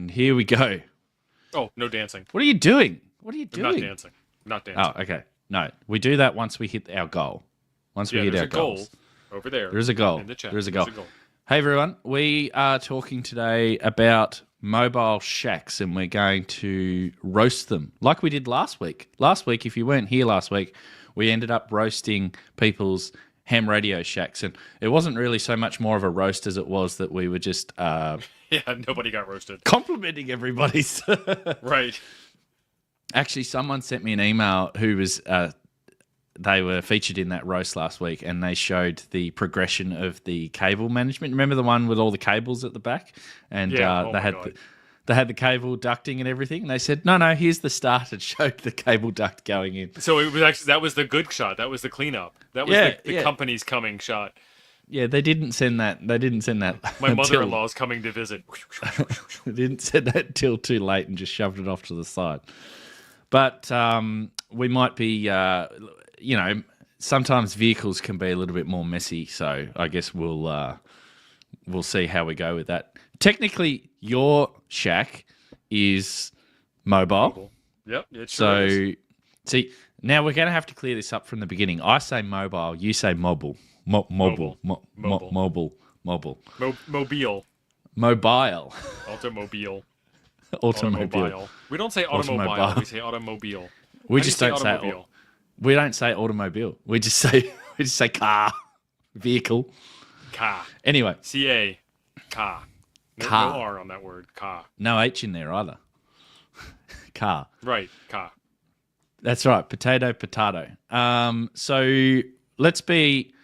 And here we go. Oh, no dancing. What are you doing? I'm not dancing. Not dancing. Oh, okay. No, we do that once we hit our goal. Once we hit our goals. Goal over there. There is a goal. In the chat. There is a goal. Hey, everyone. We are talking today about mobile shacks, and we're going to roast them like we did last week. Last week, if you weren't here last week, we ended up roasting people's ham radio shacks, and it wasn't really so much more of a roast as it was that we were just nobody got roasted. Complimenting everybody's. Right. Actually, someone sent me an email who was they were featured in that roast last week, and they showed the progression of the cable management. Remember the one with all the cables at the back, and they had the cable ducting and everything. And they said, no, here's the start. It showed the cable duct going in. So it was actually that was the good shot. That was the cleanup. That was the company's coming shot. Yeah, they didn't send that. My mother-in-law's coming to visit. They didn't send that till too late and just shoved it off to the side. But we might be, sometimes vehicles can be a little bit more messy. So I guess we'll see how we go with that. Technically, your shack is mobile. Yep. It sure is. See, now we're going to have to clear this up from the beginning. I say mobile, you say mobile. Mobile. Mobile. Automobile. We don't say automobile. We say automobile. We just don't say automobile. We don't say automobile. We just say car, vehicle. Car. Anyway, CA. Car. No R on that word. Car. No H in there either. Car. Right. Car. That's right. Potato. So let's be.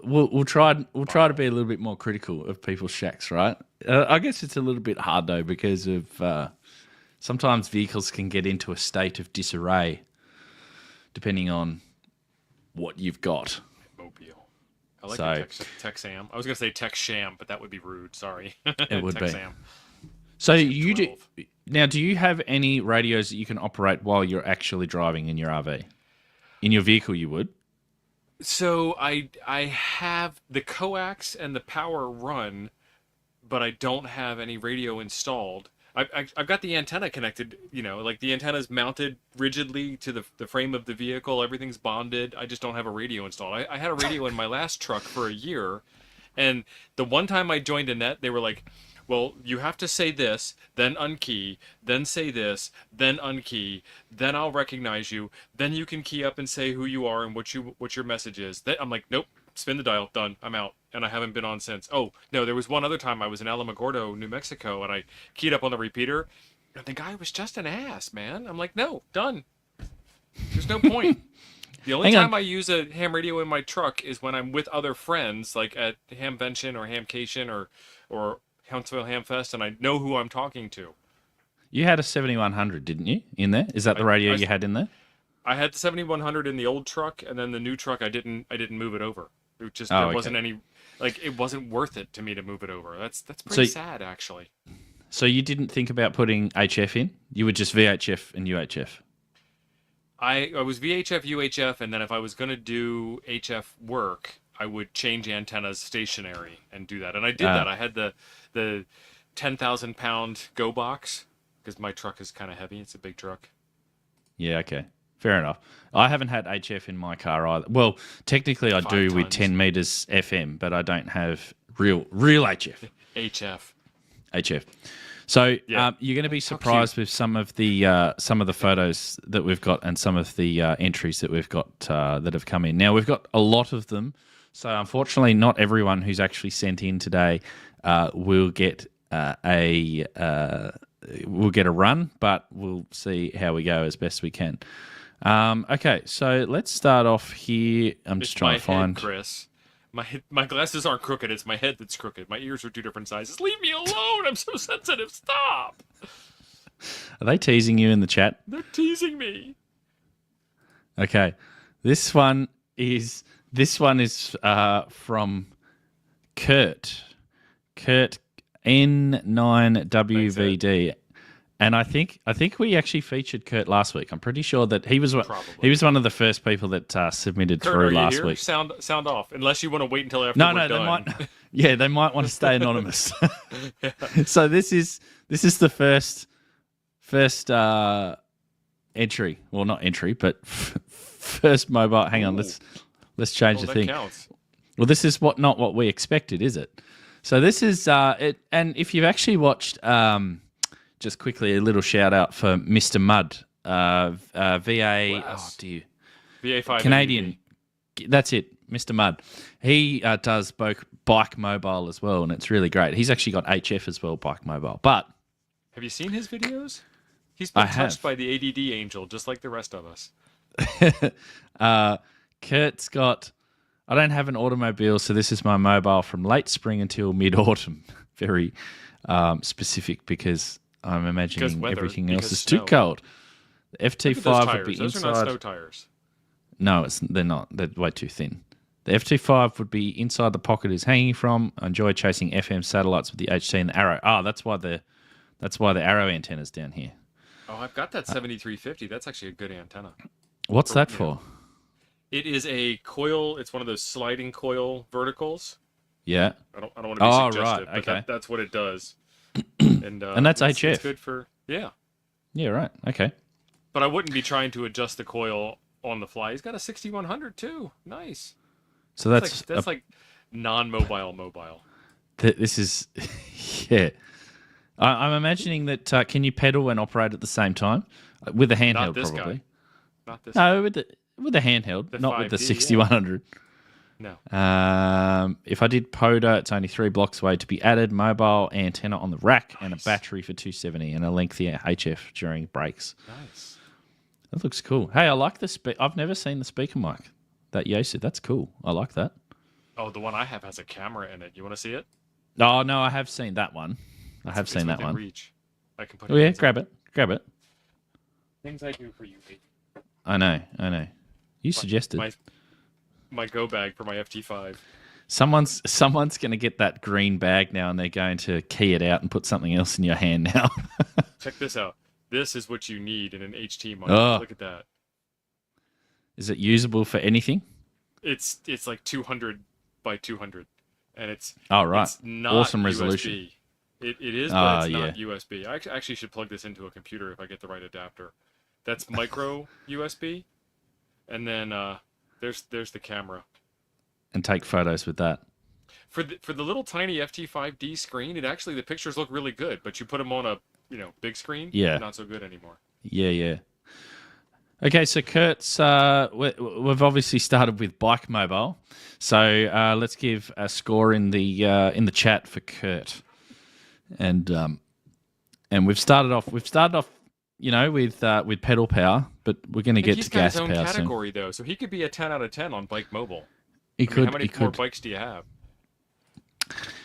We'll try to be a little bit more critical of people's shacks, right? I guess it's a little bit hard though because of sometimes vehicles can get into a state of disarray depending on what you've got. Mobile. I like Texam. I was going to say Texam, but that would be rude. Sorry. It would be. So you do now. Do you have any radios that you can operate while you're actually driving in your RV? In your vehicle, you would. So I have the coax and the power run, but I don't have any radio installed. I've got the antenna connected, like the antenna's mounted rigidly to the frame of the vehicle. Everything's bonded. I just don't have a radio installed. I had a radio in my last truck for a year, and the one time I joined a net, they were like, well, you have to say this, then unkey, then say this, then unkey, then I'll recognize you, then you can key up and say who you are and what your message is. I'm like, nope, spin the dial, done, I'm out, and I haven't been on since. Oh, no, there was one other time I was in Alamogordo, New Mexico, and I keyed up on the repeater, and the guy was just an ass, man. I'm like, no, done. There's no point. The only time I use a ham radio in my truck is when I'm with other friends, like at Hamvention or Hamcation or Huntsville Hamfest, and I know who I'm talking to. You had a 7100, didn't you, in there? Is that the radio you had in there? I had the 7100 in the old truck, and then the new truck I didn't move it over. It just there wasn't any, it wasn't worth it to me to move it over. That's pretty sad, actually. So you didn't think about putting HF in? You were just VHF and UHF? I was VHF, UHF, and then if I was going to do HF work, I would change antennas stationary and do that. And I did that. I had the 10,000-pound Go box because my truck is kind of heavy. It's a big truck. Yeah, okay. Fair enough. I haven't had HF in my car either. Well, technically I do with 10 meters FM, but I don't have real HF. HF. So you're going to be surprised with some of the photos that we've got and some of the entries that we've got that have come in. Now, we've got a lot of them. So unfortunately, not everyone who's actually sent in today will get a run, but we'll see how we go as best we can. Okay, so let's start off here. I'm just trying to find Chris. My glasses aren't crooked. It's my head that's crooked. My ears are two different sizes. Leave me alone. I'm so sensitive. Stop. Are they teasing you in the chat? They're teasing me. Okay, this one is from Kurt N9WVD, And I think we actually featured Kurt last week. I'm pretty sure that he was Probably. one of the first people that submitted Kurt, through are you last here? week. Sound off. Unless you want to wait until after No, we're they done. might. Yeah, they might want to stay anonymous. So this is the first entry. Well, not entry, but first mobile. Hang on, let's change the that thing. Counts. Well, this is not what we expected, is it? So this is it. And if you've actually watched, just quickly a little shout out for Mr. Mudd, VA. Oh, dear. VA5 Canadian. That's it, Mr. Mudd. He does both bike mobile as well, and it's really great. He's actually got HF as well, bike mobile. But have you seen his videos? He's been touched have. by the ADD angel, just like the rest of us. Kurt's got. I don't have an automobile, so this is my mobile from late spring until mid-autumn. Very specific because I'm imagining everything else is too cold. The FT5 would be those inside. Those are not snow tires. No, they're not. They're way too thin. The FT5 would be inside the pocket is hanging from. I enjoy chasing FM satellites with the HT and the Arrow. Oh, that's why the Arrow antenna's down here. Oh, I've got that 7350. That's actually a good antenna. What's that for? It is a coil. It's one of those sliding coil verticals. Yeah. I don't want to be suggestive, right. but Okay. that's what it does. And that's HF. It's good for Yeah, right. Okay. But I wouldn't be trying to adjust the coil on the fly. He's got a 6100 too. Nice. So that's like non-mobile mobile. This is yeah. I'm imagining that can you pedal and operate at the same time with a handheld? Not this probably. guy. Not this. No, with the handheld, not with the 6100. No. If I did PODA, it's only 3 blocks away to be added. Mobile antenna on the rack and a battery for 270 and a lengthy HF during breaks. Nice. That looks cool. Hey, I like the I've never seen the speaker mic that Yasid. That's cool. I like that. Oh, the one I have has a camera in it. You want to see it? Oh no, I have seen that one. I have seen that one. Reach. I can put. Oh yeah, grab it. Things I do for you. I know. You suggested. My go bag for my FT5. Someone's going to get that green bag now, and they're going to key it out and put something else in your hand now. Check this out. This is what you need in an HT mic. Look at that. Is it usable for anything? It's like 200 by 200, and it's It's not awesome USB. resolution. It is, but it's not USB. I actually should plug this into a computer if I get the right adapter. That's micro USB, and then there's the camera. And take photos with that. For the little tiny FT5D screen, the pictures look really good, but you put them on a big screen, not so good anymore. Yeah. Okay, so Kurt's we've obviously started with bike mobile, so let's give a score in the chat for Kurt, and we've started off with pedal power, but we're going to get to gas power soon. He's got his own category though, so he could be a 10 out of 10 on bike mobile. How many more bikes do you have?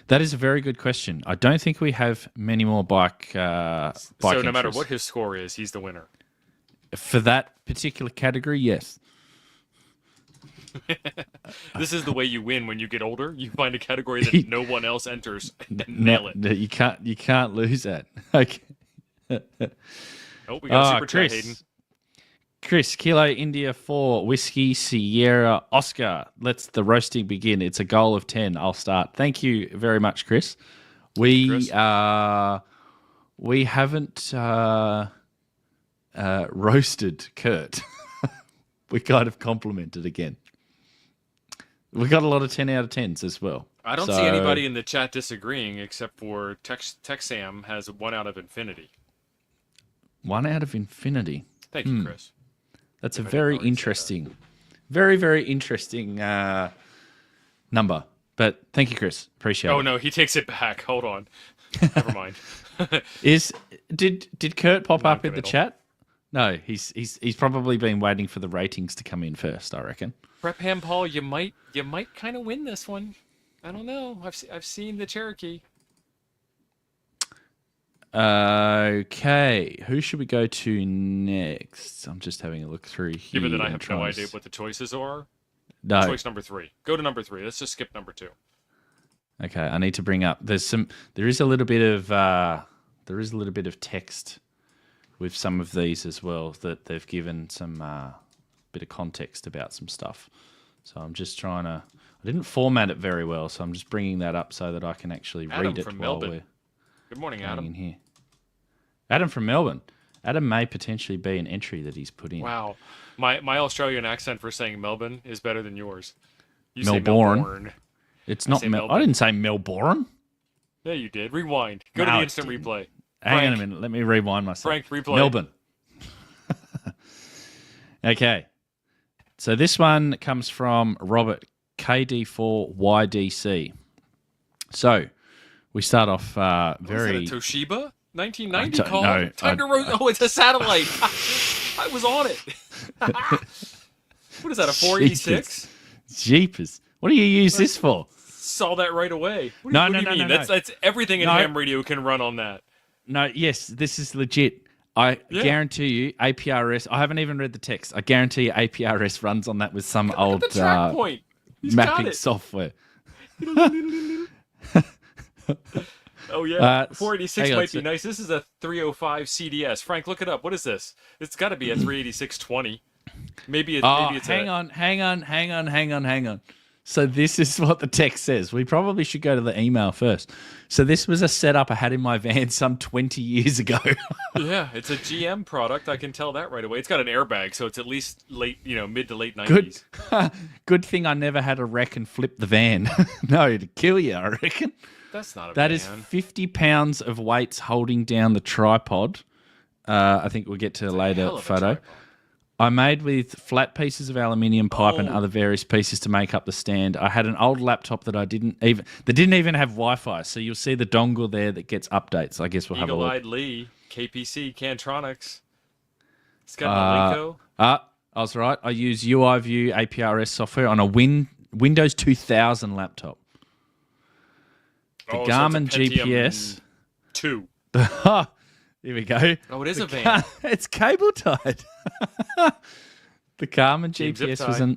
That is a very good question. I don't think we have many more bike. So no matter what his score is, he's the winner. For that particular category, yes. This is the way you win when you get older. You find a category that no one else enters and nail it. You can't lose that. Okay. Oh, we got a super chat, Hayden. Chris, Kilo India 4, Whiskey Sierra Oscar. Let's the roasting begin. It's a goal of 10. I'll start. Thank you very much, Chris. We haven't roasted Kurt. We kind of complimented again. We got a lot of 10 out of 10s as well. I don't see anybody in the chat disagreeing except for Texam has 1 out of infinity. 1 out of infinity. Thank you, Chris. That's a very interesting, very, very interesting number. But thank you, Chris. Appreciate it. Oh, no, he takes it back. Hold on. Never mind. Did Kurt pop up in the chat? No, he's probably been waiting for the ratings to come in first, I reckon. Prep Ham Paul, you might kind of win this one. I don't know. I've seen the Cherokee. Okay, who should we go to next? I'm just having a look through here. Given that I have no idea what the choices are. No. Choice number 3. Go to number 3. Let's just skip number 2. Okay, I need to bring up. There is a little bit of text with some of these as well, that they've given some bit of context about some stuff. So I'm just trying to. I didn't format it very well, so I'm just bringing that up so that I can actually read it from while Melbourne. we're. Good morning, Adam. In here. Adam from Melbourne. Adam may potentially be an entry that he's put in. Wow, my Australian accent for saying Melbourne is better than yours. You Melbourne. say Melbourne. It's not I didn't say Melbourne. Yeah, you did. Rewind. Go to the instant replay. Hang on a minute. Let me rewind myself. Frank, replay. Melbourne. Okay. So this one comes from Robert KD4YDC. So we start off very. Is that a Toshiba? 1990 I call? don't know. Tiger Rose. Oh, it's a satellite. I was on it. What is that, a 486? Jeepers. What do you use this for? Saw that right away. What No. do you mean? That's everything in ham radio can run on that. No, yes, this is legit. I guarantee you APRS. I haven't even read the text. I guarantee you APRS runs on that with some old the track point. mapping software. Oh, yeah. 486 might be nice. This is a 305 CDS. Frank, look it up. What is this? It's got to be a 38620. Maybe it's hang on. So this is what the text says. We probably should go to the email first. So this was a setup I had in my van some 20 years ago. Yeah, it's a GM product. I can tell that right away. It's got an airbag, so it's at least mid to late 90s. Good thing I never had to wreck and flip the van. No, it'd kill you, I reckon. That's not a That van. is 50 pounds of weights holding down the tripod. I think we'll get to a later photo. I made with flat pieces of aluminium pipe and other various pieces to make up the stand. I had an old laptop that didn't even have Wi-Fi, so you'll see the dongle there that gets updates. I guess we'll have a look. Eagle-eyed Lee, KPC, Cantronics. It's got an Alinco. I was right. I use UiView APRS software on a Windows 2000 laptop. The Garmin GPS 2. Here we go. Oh, it is a van. It's cable tied. The Garmin GPS was an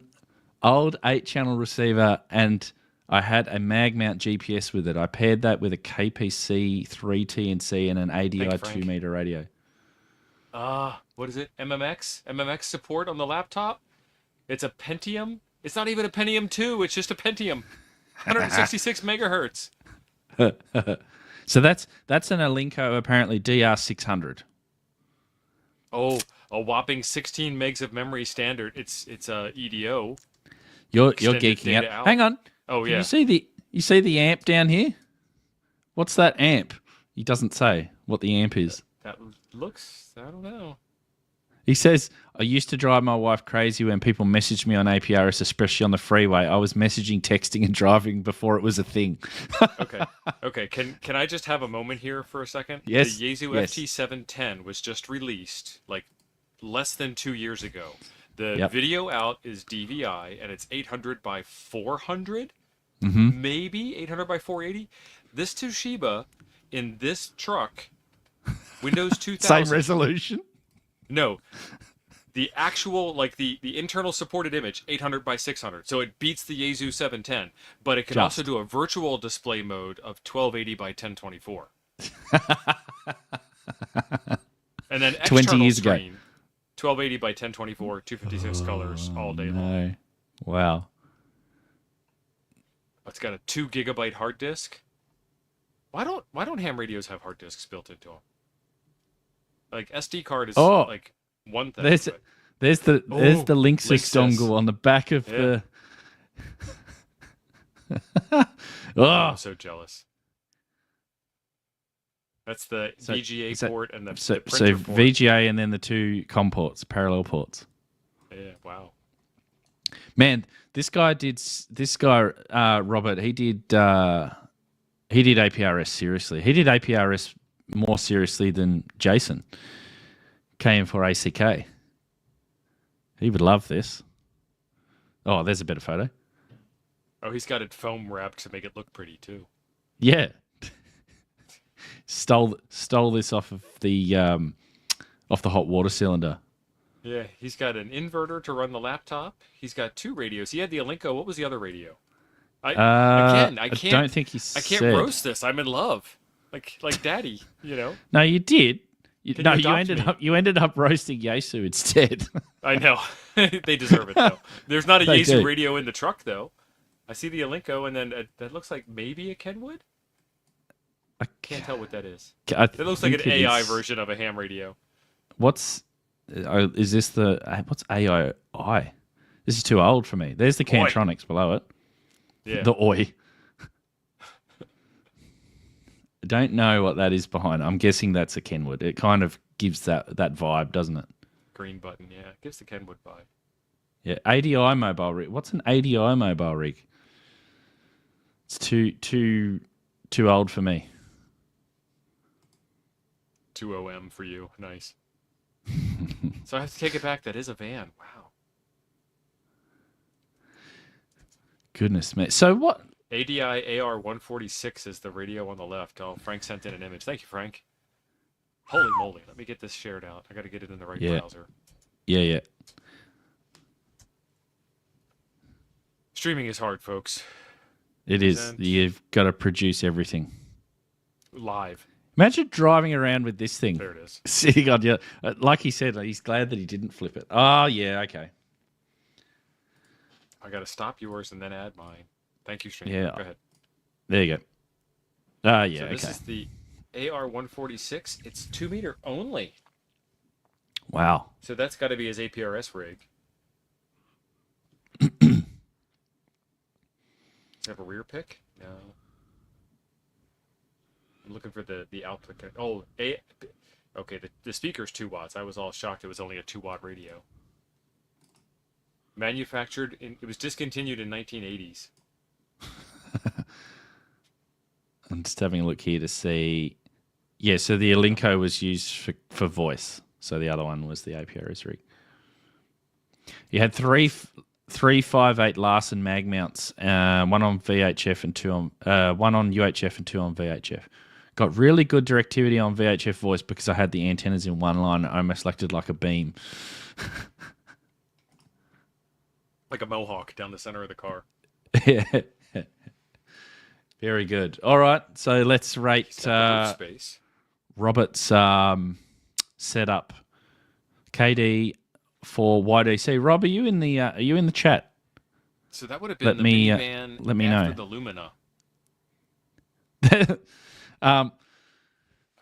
old 8-channel receiver, and I had a mag mount GPS with it. I paired that with a KPC 3 TNC and an ADI 2-meter radio. What is it? MMX support on the laptop? It's a Pentium? It's not even a Pentium 2. It's just a Pentium. 166 megahertz. So that's an Alinco apparently DR600. Oh, a whopping 16 megs of memory standard. It's a EDO. You're geeking out. Hang on. Oh yeah. You see the amp down here? What's that amp? He doesn't say what the amp is. That looks, I don't know. He says, I used to drive my wife crazy when people messaged me on APRS, especially on the freeway. I was messaging, texting, and driving before it was a thing. Okay. Can I just have a moment here for a second? Yes. The Yaesu FT710 was just released like less than 2 years ago. The video out is DVI, and it's 800 by 400, maybe 800 by 480. This Toshiba in this truck, Windows 2000. Same resolution? No, the actual, like the internal supported image, 800 by 600. So it beats the Yaesu 710, but it can also do a virtual display mode of 1280 by 1024. And then external 20 years screen, ago. 1280 by 1024, 256 colors all day long. Wow. It's got a 2 gigabyte hard disk. Why don't ham radios have hard disks built into them? Like SD card is like one thing. There's the Linksys dongle on the back of the. I'm so jealous. That's the VGA port and the printer port. VGA and then the 2 COM ports, parallel ports. Yeah, wow. Man, Robert, he did APRS seriously. He did APRS more seriously than Jason. KM4ACK. He would love this. Oh, there's a better photo. Oh, he's got it foam wrapped to make it look pretty too. Yeah. Stole this off of the hot water cylinder. Yeah, he's got an inverter to run the laptop. He's got 2 radios. He had the Alinco. What was the other radio? I don't think he said. I can't roast this. I'm in love. Like daddy, you know? No, you did. Can No, you you adopt me? you ended up roasting Yaesu instead. I know. They deserve it, though. There's not a They Yaesu do. radio in the truck, though. I see the Elenco, and then that looks like maybe a Kenwood? Can't tell what that is. It looks like an AI version of a ham radio. What's is this what's AII? This is too old for me. There's the Cantronics below it. Yeah. The Oi. I don't know what that is behind. I'm guessing that's a Kenwood. It kind of gives that vibe, doesn't it? Green button, yeah. It gives the Kenwood vibe. Yeah, ADI mobile rig. What's an ADI mobile rig? It's too old for me. 2OM for you. Nice. So I have to take it back. That is a van. Wow. Goodness me. So what? ADI AR146 is the radio on the left. Oh, Frank sent in an image. Thank you, Frank. Holy moly. Let me get this shared out. I got to get it in the right browser. Yeah. Streaming is hard, folks. It is. You've got to produce everything. Live. Imagine driving around with this thing. There it is. Sitting on you. Like he said, he's glad that he didn't flip it. Oh, yeah, okay. I got to stop yours and then add mine. Thank you, Stream. Yeah. Go ahead. There you go. Ah, yeah, so this is the AR146. It's 2 meter only. Wow. So that's got to be his APRS rig. Does it have a rear pick? No. I'm looking for the output. Oh, okay. The speaker's 2 watts. I was all shocked it was only a 2-watt radio. Manufactured it was discontinued in 1980s. I'm just having a look here to see. Yeah, so the Elenco was used for voice. So the other one was the APRS rig. You had three 5.8 Larson mag mounts, one on VHF and one on UHF and 2 on VHF. Got really good directivity on VHF voice because I had the antennas in one line. I almost acted like a beam. Like a mohawk down the center of the car. Yeah. Very good. All right, so let's rate space. Robert's setup. KD for YDC. Rob, are you in the chat? So that would have been minivan let me after know. the Lumina.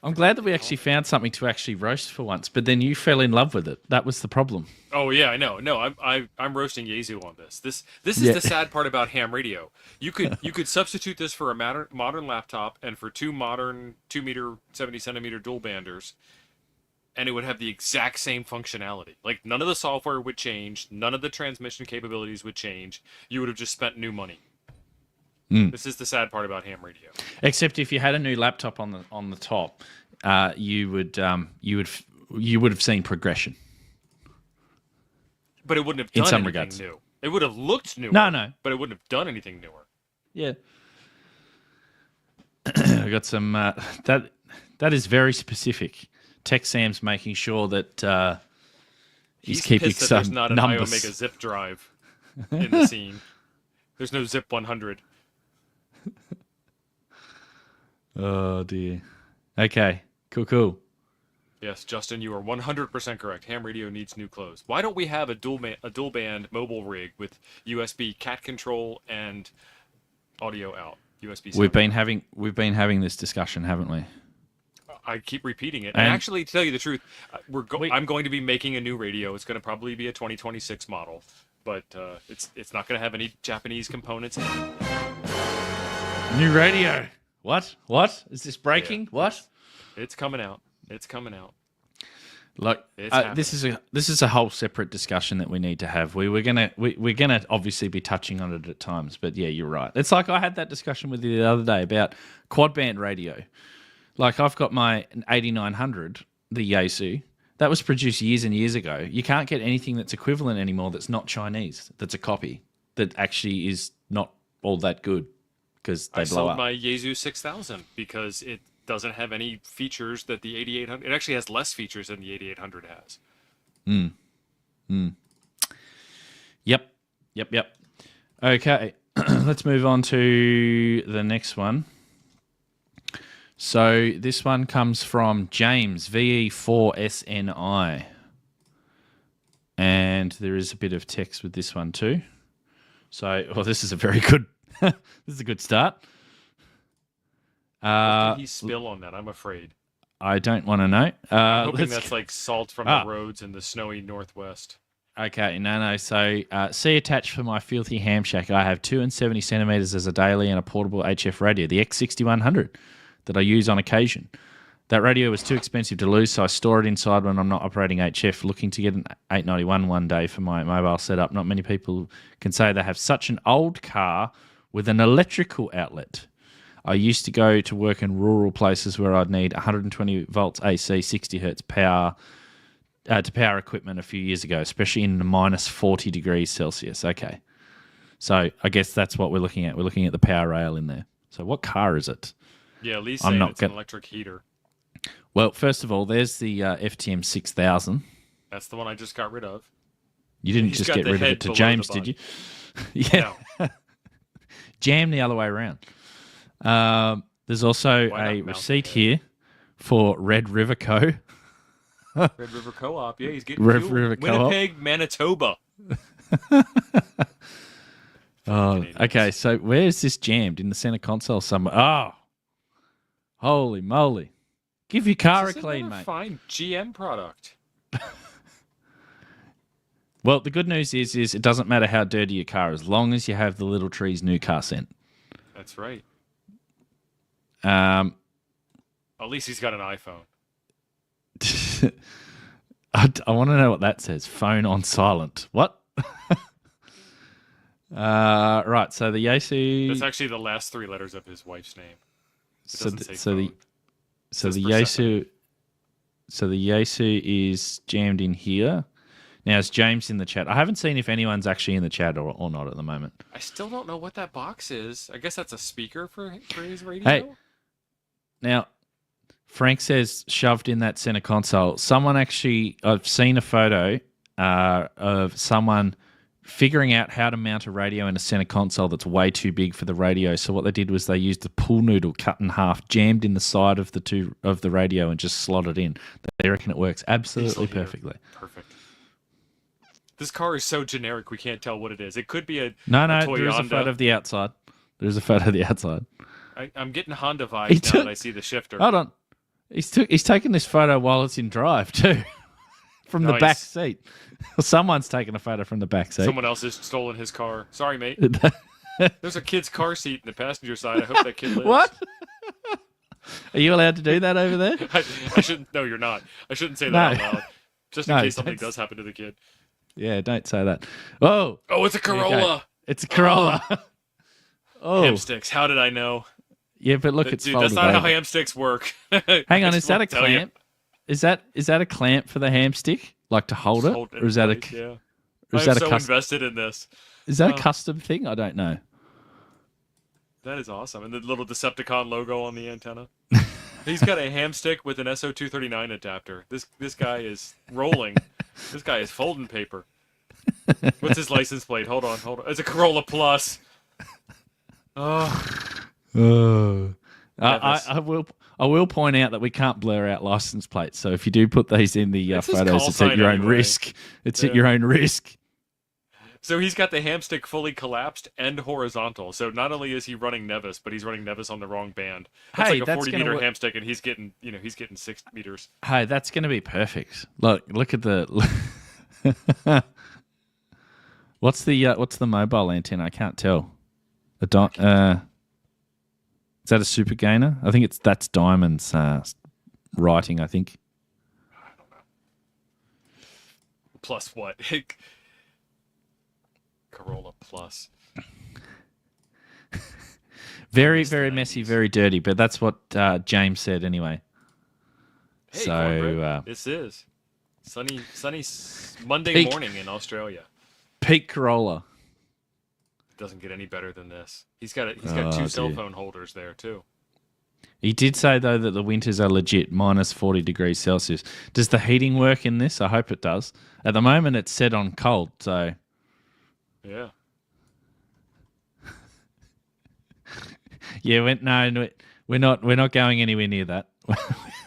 I'm glad that we actually found something to actually roast for once, but then you fell in love with it. That was the problem. Oh yeah, I know. No, I'm roasting Yaesu on this. This is the sad part about ham radio. You could substitute this for a modern laptop and for 2 modern 2 meter 70 centimeter dual banders, and it would have the exact same functionality. Like none of the software would change, none of the transmission capabilities would change. You would have just spent new money. This is the sad part about ham radio. Except if you had a new laptop on the top, you would have seen progression. But it wouldn't have done in some anything regards. new. It would have looked newer. No. But it wouldn't have done anything newer. Yeah. I got some that is very specific. Tech Sam's making sure that he's keeping pissed that some there's not an numbers. iOmega zip drive in the scene. There's no Zip 100. Oh dear. Okay. Cool. Yes, Justin, you are 100% correct. Ham radio needs new clothes. Why don't we have a dual band mobile rig with USB cat control and audio out? USB. We've been having this discussion, haven't we? I keep repeating it. And actually, to tell you the truth, I'm going to be making a new radio. It's going to probably be a 2026 model, but it's not going to have any Japanese components in it. New radio. What? Is this breaking? Yeah. What? It's coming out. Like this is a whole separate discussion that we need to have. We're gonna obviously be touching on it at times, but yeah, you're right. It's like I had that discussion with you the other day about quad band radio. Like I've got my 8900, the Yaesu, that was produced years and years ago. You can't get anything that's equivalent anymore that's not Chinese. That's a copy that actually is not all that good because they blow up. I sold my Yaesu 6000 because it doesn't have any features that the 8800. It actually has less features than the 8800 has. Yep. Okay, let's move on to the next one. So this one comes from James, VE4SNI. And there is a bit of text with this one too. So, this is a very good, this is a good start. What did he spill on that? I'm afraid. I don't want to know. I'm hoping that's like salt from the roads in the snowy northwest. Okay, no. So, see attached for my filthy ham shack. I have 270 centimeters as a daily and a portable HF radio, the X6100, that I use on occasion. That radio was too expensive to lose, so I store it inside when I'm not operating HF. Looking to get an 891 one day for my mobile setup. Not many people can say they have such an old car with an electrical outlet. I used to go to work in rural places where I'd need 120 volts AC, 60 hertz power to power equipment a few years ago, especially in minus 40 degrees Celsius. Okay. So I guess that's what we're looking at. We're looking at the power rail in there. So what car is it? Yeah, at least saying it's an electric heater. Well, first of all, there's the FTM 6000. That's the one I just got rid of. You didn't just get rid of it to James, did you? Yeah. No. Jam the other way around. There's also a receipt here for Red River Co. Red River Co-op. Yeah, he's getting River Winnipeg, Manitoba. Okay. So where's this jammed? In the center console somewhere. Oh, holy moly. Give your car a clean, mate. Fine GM product. Well, the good news is it doesn't matter how dirty your car is, as long as you have the Little Trees new car scent. That's right. At least he's got an iPhone. I want to know what that says. Phone on silent. What? Right. So the Yaesu. That's actually the last three letters of his wife's name. It doesn't say phone. So the Yaesu is jammed in here. Now, is James in the chat? I haven't seen if anyone's actually in the chat or not at the moment. I still don't know what that box is. I guess that's a speaker for his radio. Hey, now, Frank says shoved in that center console. Someone actually, I've seen a photo of someone figuring out how to mount a radio in a center console that's way too big for the radio. So what they did was they used the pool noodle cut in half, jammed in the side of the radio, and just slotted in. They reckon it works absolutely perfectly. Perfect. This car is so generic we can't tell what it is. It could be a no. A there is a photo of the outside. There's a photo of the outside. I'm getting Honda vibes now that I see the shifter. Hold on, he's taken this photo while it's in drive too, from the back seat. Someone's taken a photo from the back seat. Someone else has stolen his car. Sorry, mate. There's a kid's car seat in the passenger side. I hope that kid lives. What? Are you allowed to do that over there? I shouldn't. No, you're not. I shouldn't say that out loud. Just in case something does happen to the kid. Yeah, don't say that. Oh, it's a Corolla. It's a Corolla. Oh, ham sticks. How did I know? Yeah, but look, it's folded that's not over. how ham sticks work. Hang on, is that a clamp? Is that a clamp for the ham stick, like to hold it, or is that a? Yeah. I'm so invested in this. Is that a custom thing? I don't know. That is awesome, and the little Decepticon logo on the antenna. He's got a ham stick with an SO239 adapter. This guy is rolling. This guy is folding paper. What's his license plate? Hold on. It's a Corolla Plus. I will point out that we can't blur out license plates. So if you do put these in the photos, it's at your own risk. It's at your own risk. So he's got the ham stick fully collapsed and horizontal. So not only is he running Nevis, but he's running Nevis on the wrong band. That's like a 40-meter ham stick, and he's getting 6 meters. Hey, that's going to be perfect. Look at the. What's the mobile antenna? I can't tell. Is that a super gainer? I think that's Diamond's writing. I think. I don't know. Plus what? Corolla Plus. Very, very messy, very dirty, but that's what James said anyway. Hey, so this is sunny Monday morning in Australia. Peak Corolla. It doesn't get any better than this. He's got two cell phone holders there too. He did say though that the winters are legit, minus 40 degrees Celsius. Does the heating work in this? I hope it does. At the moment, it's set on cold, so. Yeah. Yeah, We're not going anywhere near that.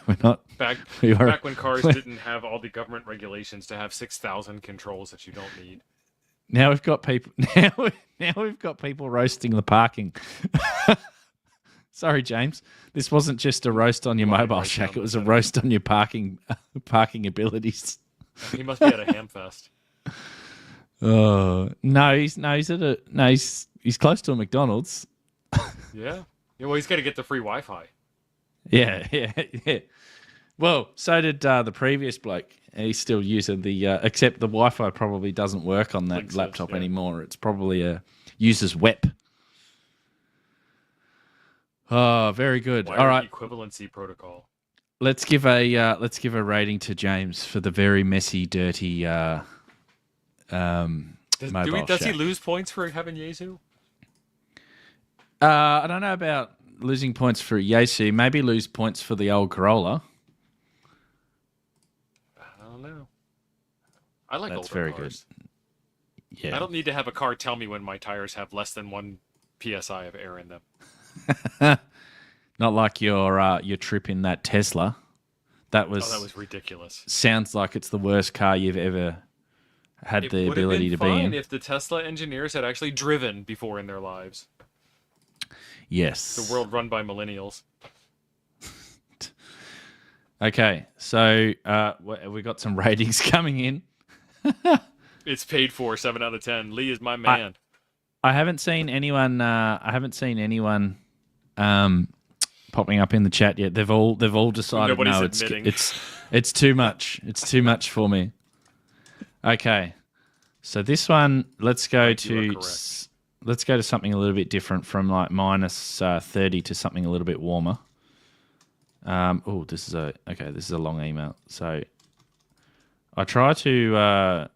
We're not. Back We are, back when cars didn't have all the government regulations to have 6,000 controls that you don't need. now we've got people. Now we've got people roasting the parking. Sorry, James. This wasn't just a roast on your mobile right shack. down It was the a roast on your parking abilities. He must be at a Hamfest. Oh no, he's close to a McDonald's. Yeah. Yeah. Well, he's got to get the free Wi-Fi. Yeah. Well, so did the previous bloke. He's still using the except the Wi-Fi probably doesn't work on that Linksys, laptop yeah. anymore. It's probably a user's WEP. Oh, very good. Wire All right, equivalency protocol. let's give a rating to James for the very messy, dirty Does mobile he shack. lose points for having Yaesu? I don't know about losing points for Yaesu. Maybe lose points for the old Corolla. I don't know. I like That's older very cars. good. Yeah. I don't need to have a car tell me when my tires have less than 1 psi of air in them. Not like your trip in that Tesla. That was ridiculous. sounds like it's the worst car you've ever had It the would have ability been to be fine in. if the Tesla engineers had actually driven before in their lives. Yes. The world run by millennials. Okay, so we got some ratings coming in. It's paid for 7 out of 10. Lee is my man. I haven't seen anyone. Popping up in the chat yet. They've all decided Nobody's no. admitting. It's too much. It's too much for me. Okay, so this one. Let's go Thank you, are to correct. let's go to something a little bit different from like minus 30 to something a little bit warmer. This is a long email. So I try to.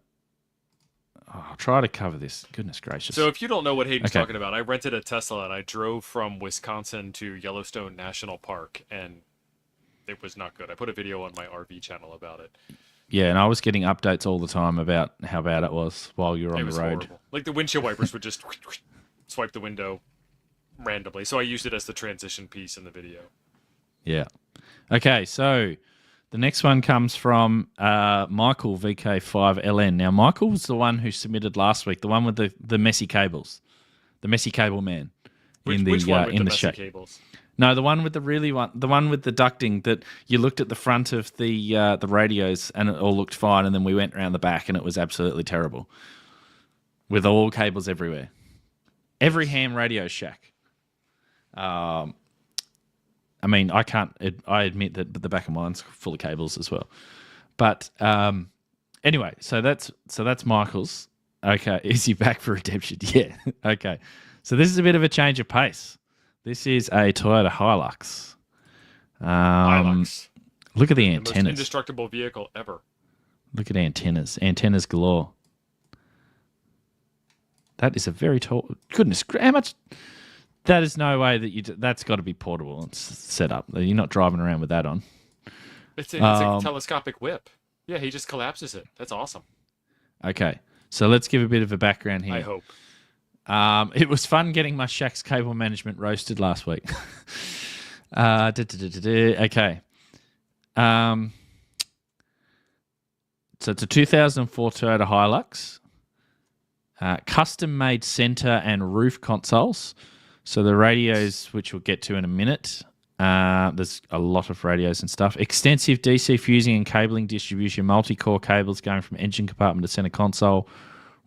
I'll try to cover this. Goodness gracious. So if you don't know what Hayden's Okay. talking about, I rented a Tesla and I drove from Wisconsin to Yellowstone National Park, and it was not good. I put a video on my RV channel about it. Yeah, and I was getting updates all the time about how bad it was while you were It on was the road. horrible. Like the windshield wipers would just swipe the window randomly. So I used it as the transition piece in the video. Yeah. Okay, so the next one comes from Michael VK5LN. Now, Michael was the one who submitted last week, the one with the messy cables, the messy cable man Which in the one with in the the messy shack. cables? No, the one with the one with the ducting that you looked at the front of the radios and it all looked fine, and then we went around the back and it was absolutely terrible, with all cables everywhere. Every ham radio shack. I mean, I can't. I admit that the back of mine's full of cables as well. But anyway, so that's Michael's. Okay, is he back for redemption? Yeah. Okay, so this is a bit of a change of pace. This is a Toyota Hilux. Hilux. Look at the The most antennas. indestructible vehicle ever. Look at antennas. Antennas galore. That is a very tall. Goodness, how much? That is no way that that's got to be portable. It's set up. You're not driving around with that on. It's a telescopic whip. Yeah, he just collapses it. That's awesome. Okay, so let's give a bit of a background here. I hope. It was fun getting my Shack's cable management roasted last week. Okay. So it's a 2004 Toyota Hilux. Custom-made center and roof consoles. So the radios, which we'll get to in a minute, there's a lot of radios and stuff. Extensive DC fusing and cabling distribution, multi-core cables going from engine compartment to center console,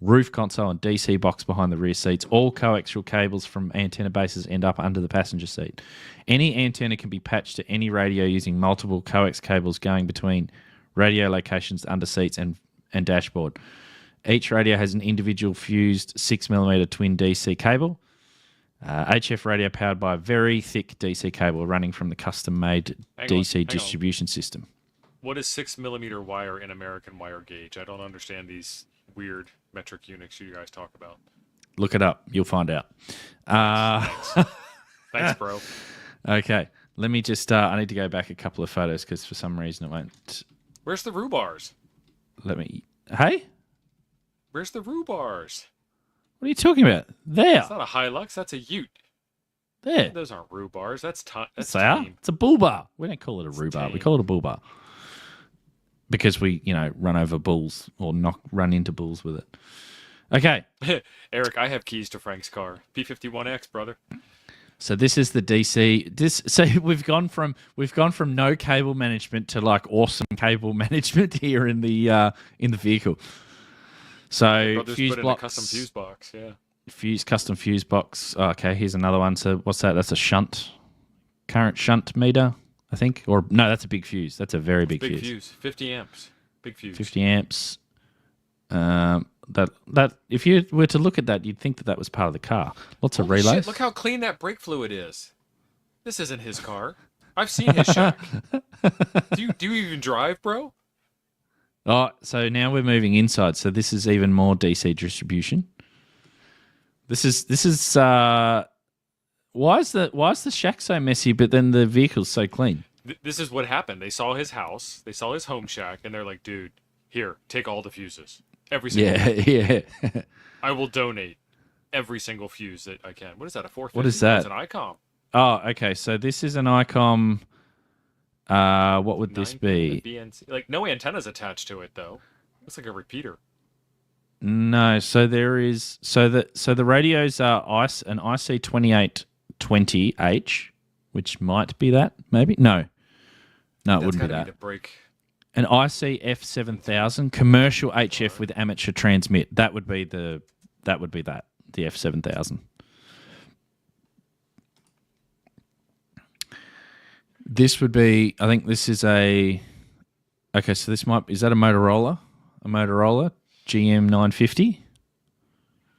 roof console and DC box behind the rear seats. All coaxial cables from antenna bases end up under the passenger seat. Any antenna can be patched to any radio using multiple coax cables going between radio locations under seats and dashboard. Each radio has an individual fused 6mm twin DC cable. HF radio powered by a very thick DC cable running from the custom-made DC distribution system. What is 6mm wire in American wire gauge? I don't understand these weird metric units you guys talk about. Look it up. You'll find out. Thanks, bro. Okay. Let me just... I need to go back a couple of photos because for some reason it won't... Where's the rubars? Let me... Hey? Where's the rubars? What are you talking about? There. It's not a Hilux. That's a Ute. There. Those aren't rhubars. That's That's tame. It's a bull bar. We don't call it a rhubarb. We tame. call it a bull bar. Because we, run over bulls or run into bulls with it. Okay. Eric, I have keys to Frank's car. P51X, brother. So this is the DC. So we've gone from no cable management to like awesome cable management here in the vehicle. So Brothers fuse put in blocks, a custom fuse box. Yeah. custom fuse box. Oh, okay, here's another one. So what's that? That's a current shunt meter, I think. Or no, that's a big fuse. That's a very big fuse. Big fuse. 50 amps. Big fuse. 50 amps. That if you were to look at that, you'd think that was part of the car. Lots of Holy relays. shit, look how clean that brake fluid is. This isn't his car. I've seen his shack. do you even drive, bro? Oh, so now we're moving inside. So this is even more DC distribution. This is why is the shack so messy, but then the vehicle's so clean? This is what happened. They saw his house, they saw his home shack, and they're like, dude, here, take all the fuses. Every single one. Yeah. I will donate every single fuse that I can. What is that, a 450? What is that? It's an ICOM. Oh, okay. So this is an ICOM. What would this be? BNC. Like, no antennas attached to it, though. Looks like a repeater. No. So there is. So the radios are an IC2820H, which might be that. Maybe no. No, it wouldn't be that. An IC-F7000 commercial HF with amateur transmit. That would be the F7000. This would be, I think this is is that a Motorola? A Motorola GM950?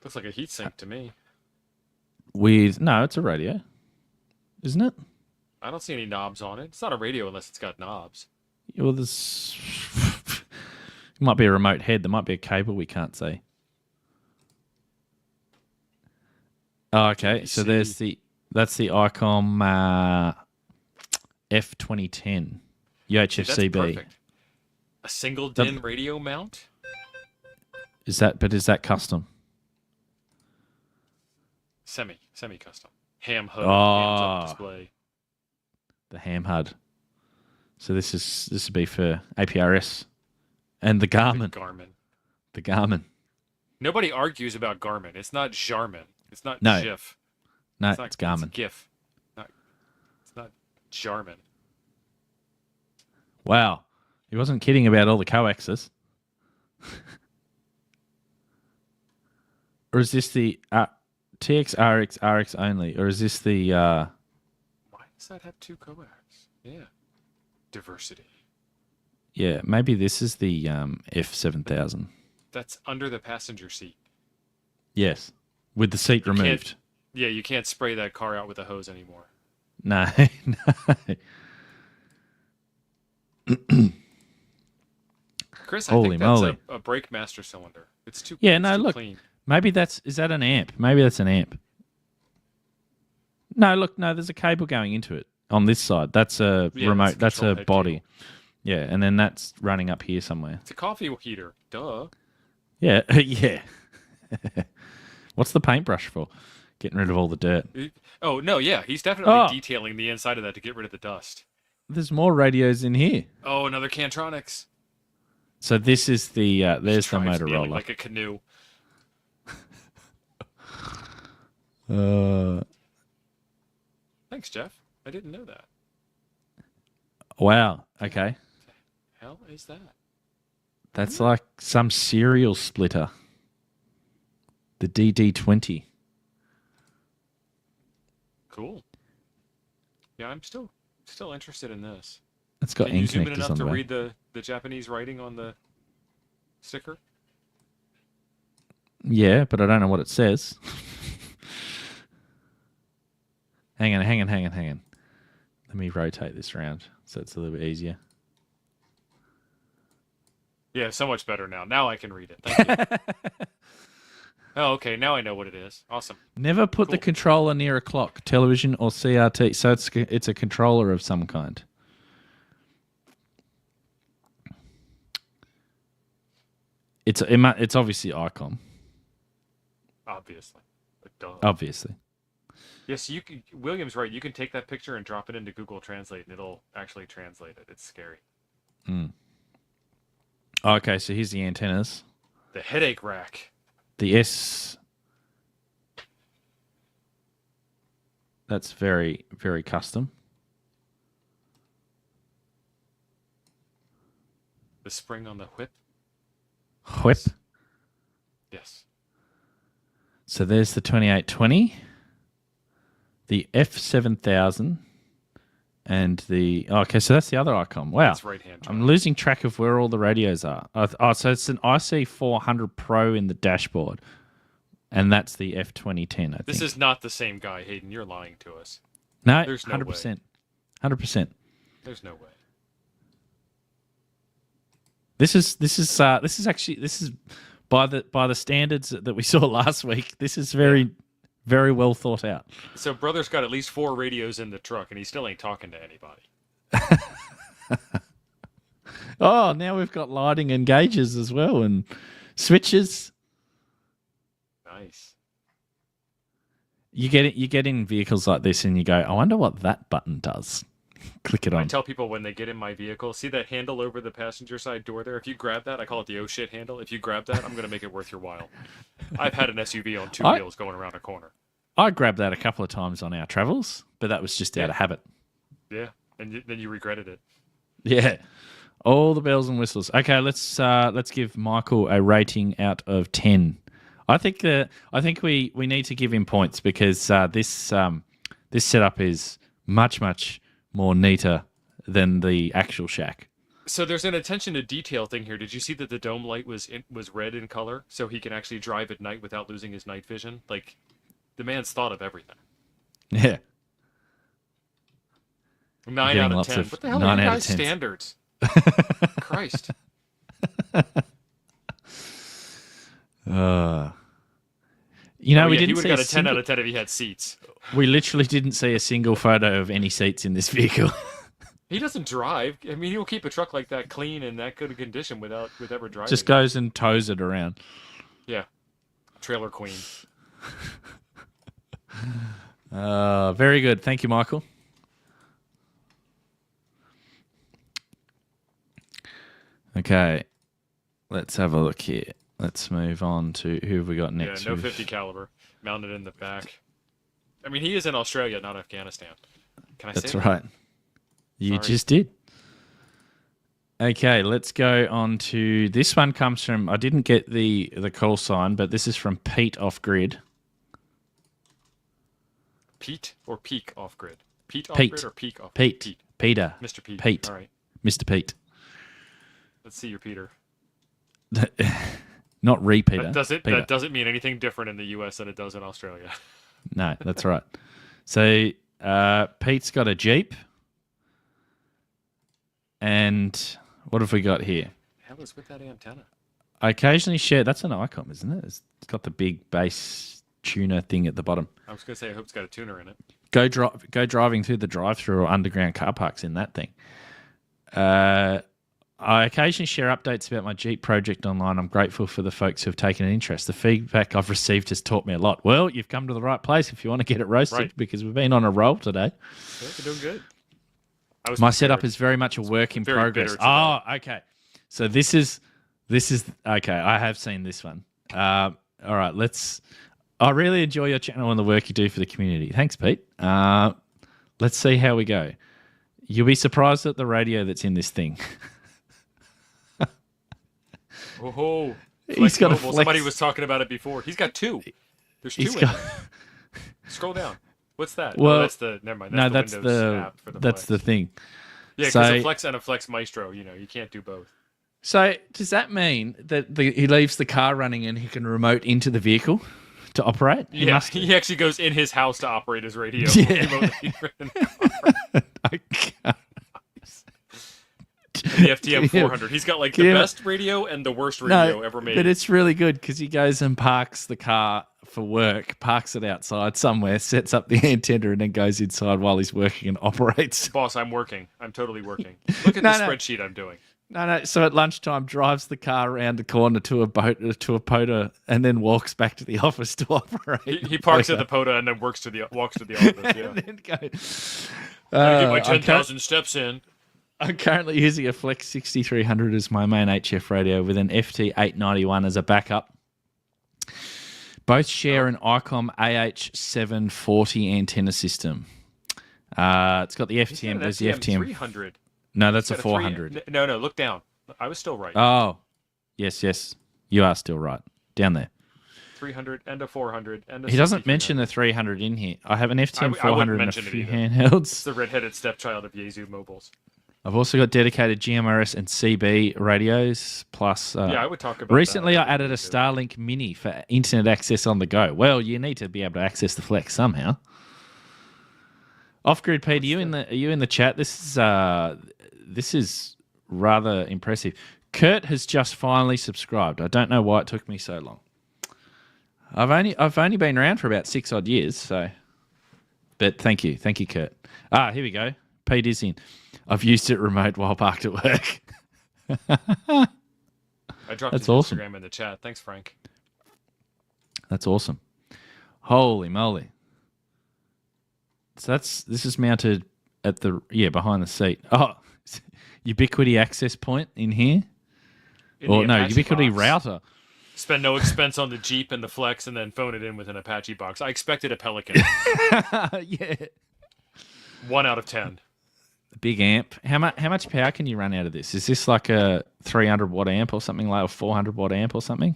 Looks like a heatsink to me. No, it's a radio, isn't it? I don't see any knobs on it. It's not a radio unless it's got knobs. Well, there's it might be a remote head. There might be a cable we can't see. Oh, okay. So that's the ICOM F2010 UHF-CB. That's perfect. A single DIN radio mount? Is that custom? Semi-custom. Ham hood, hands up display. The ham HUD. So this would be for APRS and the Garmin. The Garmin. Nobody argues about Garmin. It's not Jarmin. It's not No. GIF. No, it's Garmin. It's GIF. It's not Jarmin. Wow. He wasn't kidding about all the coaxes. Or is this the TX, RX, RX only? Or is this the... Why does that have two coax? Yeah. Diversity. Yeah, maybe this is the F7000. That's under the passenger seat. Yes, with the seat removed. Yeah, you can't spray that car out with a hose anymore. No, Chris, I Holy think that's moly. a brake master cylinder. It's too clean. Maybe is that an amp? Maybe that's an amp. No, look, there's a cable going into it on this side. That's a remote. That's a body. Yeah, and then that's running up here somewhere. It's a coffee heater. Duh. Yeah, yeah. What's the paintbrush for? Getting rid of all the dirt. Oh, no, yeah. He's definitely detailing the inside of that to get rid of the dust. There's more radios in here. Oh, another Cantronics. So this is the, there's the Motorola. Like a canoe. Thanks, Jeff. I didn't know that. Wow. Okay. The hell is that? That's like some serial splitter. The DD20. Cool. Yeah, I'm still interested in this. It's got Can you end zoom in connectors enough on to the back. read the Japanese writing on the sticker? Yeah, but I don't know what it says. Hang on. Let me rotate this around so it's a little bit easier. Yeah, so much better now. Now I can read it. Thank you. Oh, okay. Now I know what it is. Awesome. Never put the controller near a clock, television, or CRT. So it's a controller of some kind. It's obviously ICOM. Obviously. But duh. Obviously. Yes, William's right. You can take that picture and drop it into Google Translate, and it'll actually translate it. It's scary. Okay, so here's the antennas. The headache rack. The S. That's very, very custom. The spring on the whip. Whip. Yes. So there's the 2820, the F7000, and the... okay, so that's the other icon. Wow. That's right-hand drive. I'm losing track of where all the radios are. So it's an IC400 Pro in the dashboard, and that's the F2010, I think. This is not the same guy, Hayden. You're lying to us. No, There's no 100%. way. 100%. There's no way. This is by the standards that we saw last week. This is very, very well thought out. So brother's got at least 4 radios in the truck, and he still ain't talking to anybody. Oh, now we've got lighting and gauges as well, and switches. Nice. You get in vehicles like this, and you go, I wonder what that button does. Click it on. I tell people when they get in my vehicle, see that handle over the passenger side door there? If you grab that, I call it the oh shit handle. If you grab that, I'm going to make it worth your while. I've had an SUV on 2 wheels going around a corner. I grabbed that a couple of times on our travels, but that was just out of habit. Yeah, and then you regretted it. Yeah, all the bells and whistles. Okay, let's give Michael a rating out of 10. I think we need to give him points because this setup is much more neater than the actual shack. So there's an attention to detail thing here. Did you see that the dome light was red in color, so he can actually drive at night without losing his night vision? Like, the man's thought of everything. Yeah. 9 out of 10. What the hell are you guys' standards? Christ. You know, we he didn't would see have got a 10 out of 10 if he had seats. We literally didn't see a single photo of any seats in this vehicle. He doesn't drive. I mean, he'll keep a truck like that clean and that good a condition with ever driving. Just goes and tows it around. Yeah. Trailer queen. Very good. Thank you, Michael. Okay. Let's have a look here. Let's move on to who have we got next? Yeah, no 50 caliber mounted in the back. I mean, he is in Australia, not Afghanistan. Can I say that? That's right. You just did. Okay, let's go on to this one. Comes from, I didn't get the call sign, but this is from Pete Off Grid. Pete or Peak Off Grid? Pete Off Pete. Grid or Peak Off Pete. Pete. Peter. Mr. Pete. Pete. All right. Mr. Pete. Let's see your Peter. Not repeater. That doesn't mean anything different in the US than it does in Australia. No, that's right. So Pete's got a Jeep. And what have we got here? Hell is with that antenna? I occasionally share. That's an Icom, isn't it? It's got the big bass tuner thing at the bottom. I was going to say, I hope it's got a tuner in it. Go driving through the drive-through or underground car parks in that thing. I occasionally share updates about my Jeep project online. I'm grateful for the folks who have taken an interest. The feedback I've received has taught me a lot. Well, you've come to the right place if you want to get it roasted because we've been on a roll today. Yeah, you're doing good. My setup is very much a work in progress. Oh, okay. So this is okay. I have seen this one. All right, I really enjoy your channel and the work you do for the community. Thanks, Pete. Let's see how we go. You'll be surprised at the radio that's in this thing. Oh, he's got a Flex. Somebody was talking about it before. He's got 2. There's 2 in there. Scroll down. What's that? Well, that's the never mind. That's the Windows app for the that's Flex. the thing. Yeah, because a Flex and a Flex Maestro, you can't do both. So does that mean that he leaves the car running and he can remote into the vehicle to operate? He actually goes in his house to operate his radio. Yeah. I can't. The FTM 400. He's got like the best radio and the worst radio ever made. But it's really good because he goes and parks the car for work, parks it outside somewhere, sets up the antenna, and then goes inside while he's working and operates. Boss, I'm working. I'm totally working. Look at the spreadsheet I'm doing. No. So at lunchtime, drives the car around the corner to a POTA, and then walks back to the office to operate. He parks at the POTA and then walks to the office. Yeah. And then go. Gotta get my 10,000 steps in. I'm currently using a Flex 6300 as my main HF radio with an FT891 as a backup. Both share an ICOM AH740 antenna system. It's got the FTM. There's the FTM 300. No, that's a 400. No, look down. I was still right. Oh, yes. You are still right. Down there. 300 and a 400 and a He doesn't mention the 300 in here. I have an FTM 400 and a few handhelds. It's the redheaded stepchild of Yaesu mobiles. I've also got dedicated GMRS and CB radios. Plus, I would talk about recently that. I added a Starlink Mini for internet access on the go. Well, you need to be able to access the Flex somehow. Off Grid Pete, are you in the chat? This is rather impressive. Kurt has just finally subscribed. I don't know why it took me so long. I've only been around for about 6 odd years, so. But thank you, Kurt. Here we go. Pete is in. I've used it remote while parked at work. I dropped That's his awesome. Instagram in the chat. Thanks, Frank. That's awesome. Holy moly. So this is mounted at behind the seat. Oh, Ubiquiti access point in here. Ubiquiti router. Spend no expense on the Jeep and the Flex and then phone it in with an Apache box. I expected a Pelican. Yeah. 1 out of 10. Big amp. How much power can you run out of this? Is this like a 300 watt amp or something, like a 400 watt amp or something?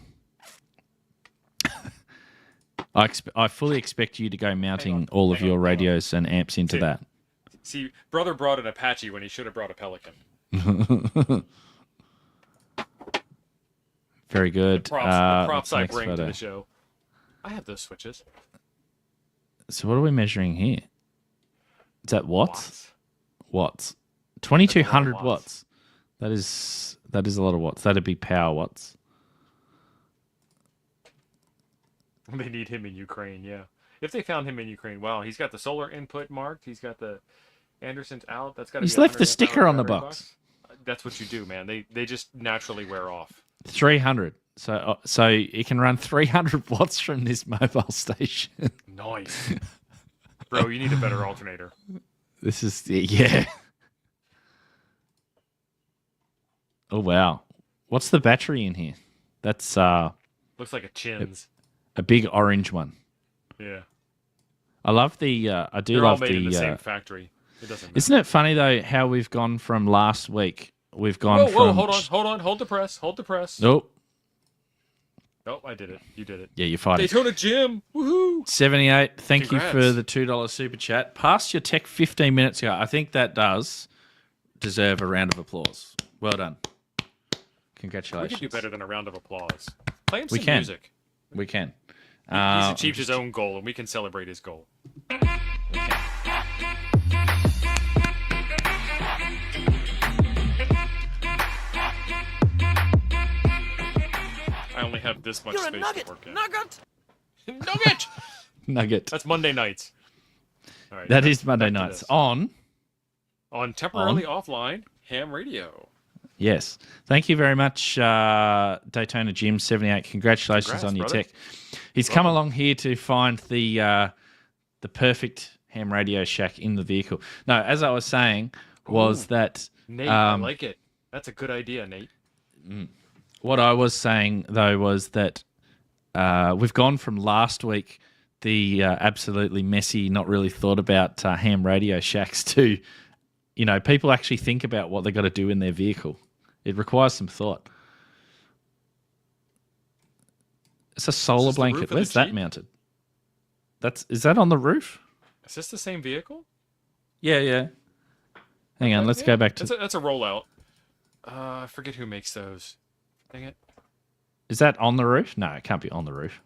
I fully expect you to go mounting all of your radios and amps into that. See, brother brought an Apache when he should have brought a Pelican. Very good. The props I bring to the show. I have those switches. So what are we measuring here? Is that watts? Watts. 2200 watts. That is a lot of watts. That'd be power watts. They need him in Ukraine, yeah. If they found him in Ukraine, wow, he's got the solar input marked. He's got the Anderson's out. That's got. He's left the sticker on the box. That's what you do, man. They just naturally wear off. 300. So you can run 300 watts from this mobile station. Nice, bro. You need a better alternator. This is yeah. Oh wow, what's the battery in here? That's looks like a Chins. A big orange one. Yeah. I love the. I do They're love all made the in the same factory. It doesn't matter. Isn't it funny though how we've gone from last week? We've gone from. Whoa! Hold on! Hold the press! Nope. Nope, I did it. You did it. Yeah, you're fighting. Daytona Jim! Woohoo! 78. Thank Congrats. you for the $2 super chat. Passed your tech 15 minutes ago. I think that does deserve a round of applause. Well done. Congratulations. We can do better than a round of applause. Play him some We can. music. We can. He's achieved his own goal, and we can celebrate his goal. I only have this much space to work in. Nugget! Nugget. That's Monday nights. All right, That is Monday back to nights. this. On. Temporarily offline ham radio. Yes. Thank you very much, Daytona Jim 78. Congratulations Congrats, on your brother. tech. He's come along here to find the perfect ham radio shack in the vehicle. No, as I was saying, was that Nate, I like it. That's a good idea, Nate. what I was saying though was that we've gone from last week the absolutely messy, not really thought about ham radio shacks to, people actually think about what they got to do in their vehicle. It requires some thought. It's a solar Is this the roof blanket. of the Where's that Jeep? mounted? Is that on the roof? Is this the same vehicle? Yeah. Hang on, let's go back to. That's a rollout. I forget who makes those. Dang it. Is that on the roof? No, it can't be on the roof.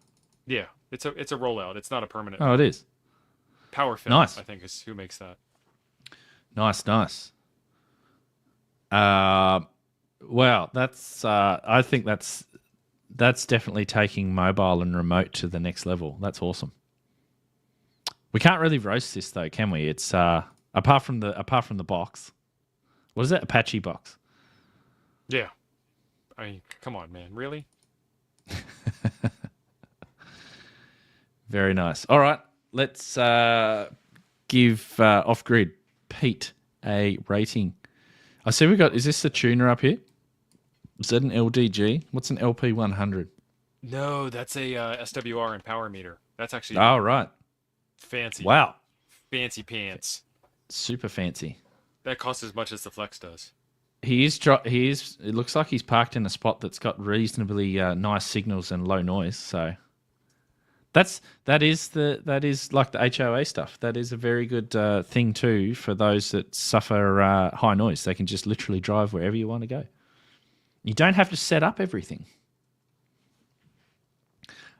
Yeah, it's a rollout. It's not a permanent. Oh, it is. Power Fit, Nice. I think, is who makes that. Nice. Well, that's. I think that's definitely taking mobile and remote to the next level. That's awesome. We can't really roast this though, can we? It's apart from the box. What is it? Apache box. Yeah. I mean, come on, man. Really? Very nice. All right, let's give Off Grid Pete a rating. I see we got. Is this the tuner up here? Is that an LDG? What's an LP100? No, that's a SWR and power meter. That's actually Oh, right. fancy. Wow. Fancy pants. Super fancy. That costs as much as the Flex does. He is. It looks like he's parked in a spot that's got reasonably nice signals and low noise. So that is like the HOA stuff. That is a very good thing too for those that suffer high noise. They can just literally drive wherever you want to go. You don't have to set up everything.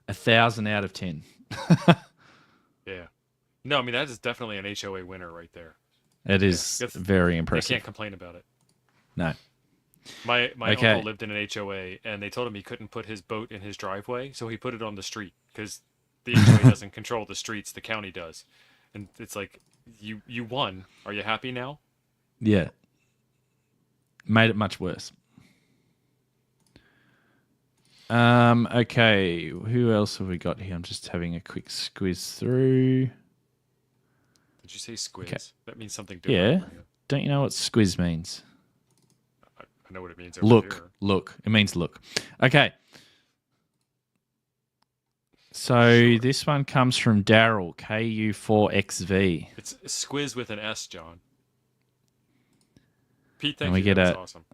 1,000 out of 10. Yeah. No, I mean that is definitely an HOA winner right there. It is very They impressive. can't complain about it. No. My Okay. uncle lived in an HOA, and they told him he couldn't put his boat in his driveway, so he put it on the street because the HOA doesn't control the streets; the county does. And it's like, you won. Are you happy now? Yeah. Made it much worse. Okay. Who else have we got here? I'm just having a quick squiz through. Did you say squiz? Okay. That means something Yeah. different. Yeah. Don't you know what squiz means? I know what it means. Over Look. here. Look. It means look. Okay. So Sure. this one comes from Daryl, KU4XV. It's squiz with an S, John. Pete, thank And we you. get That a- was awesome.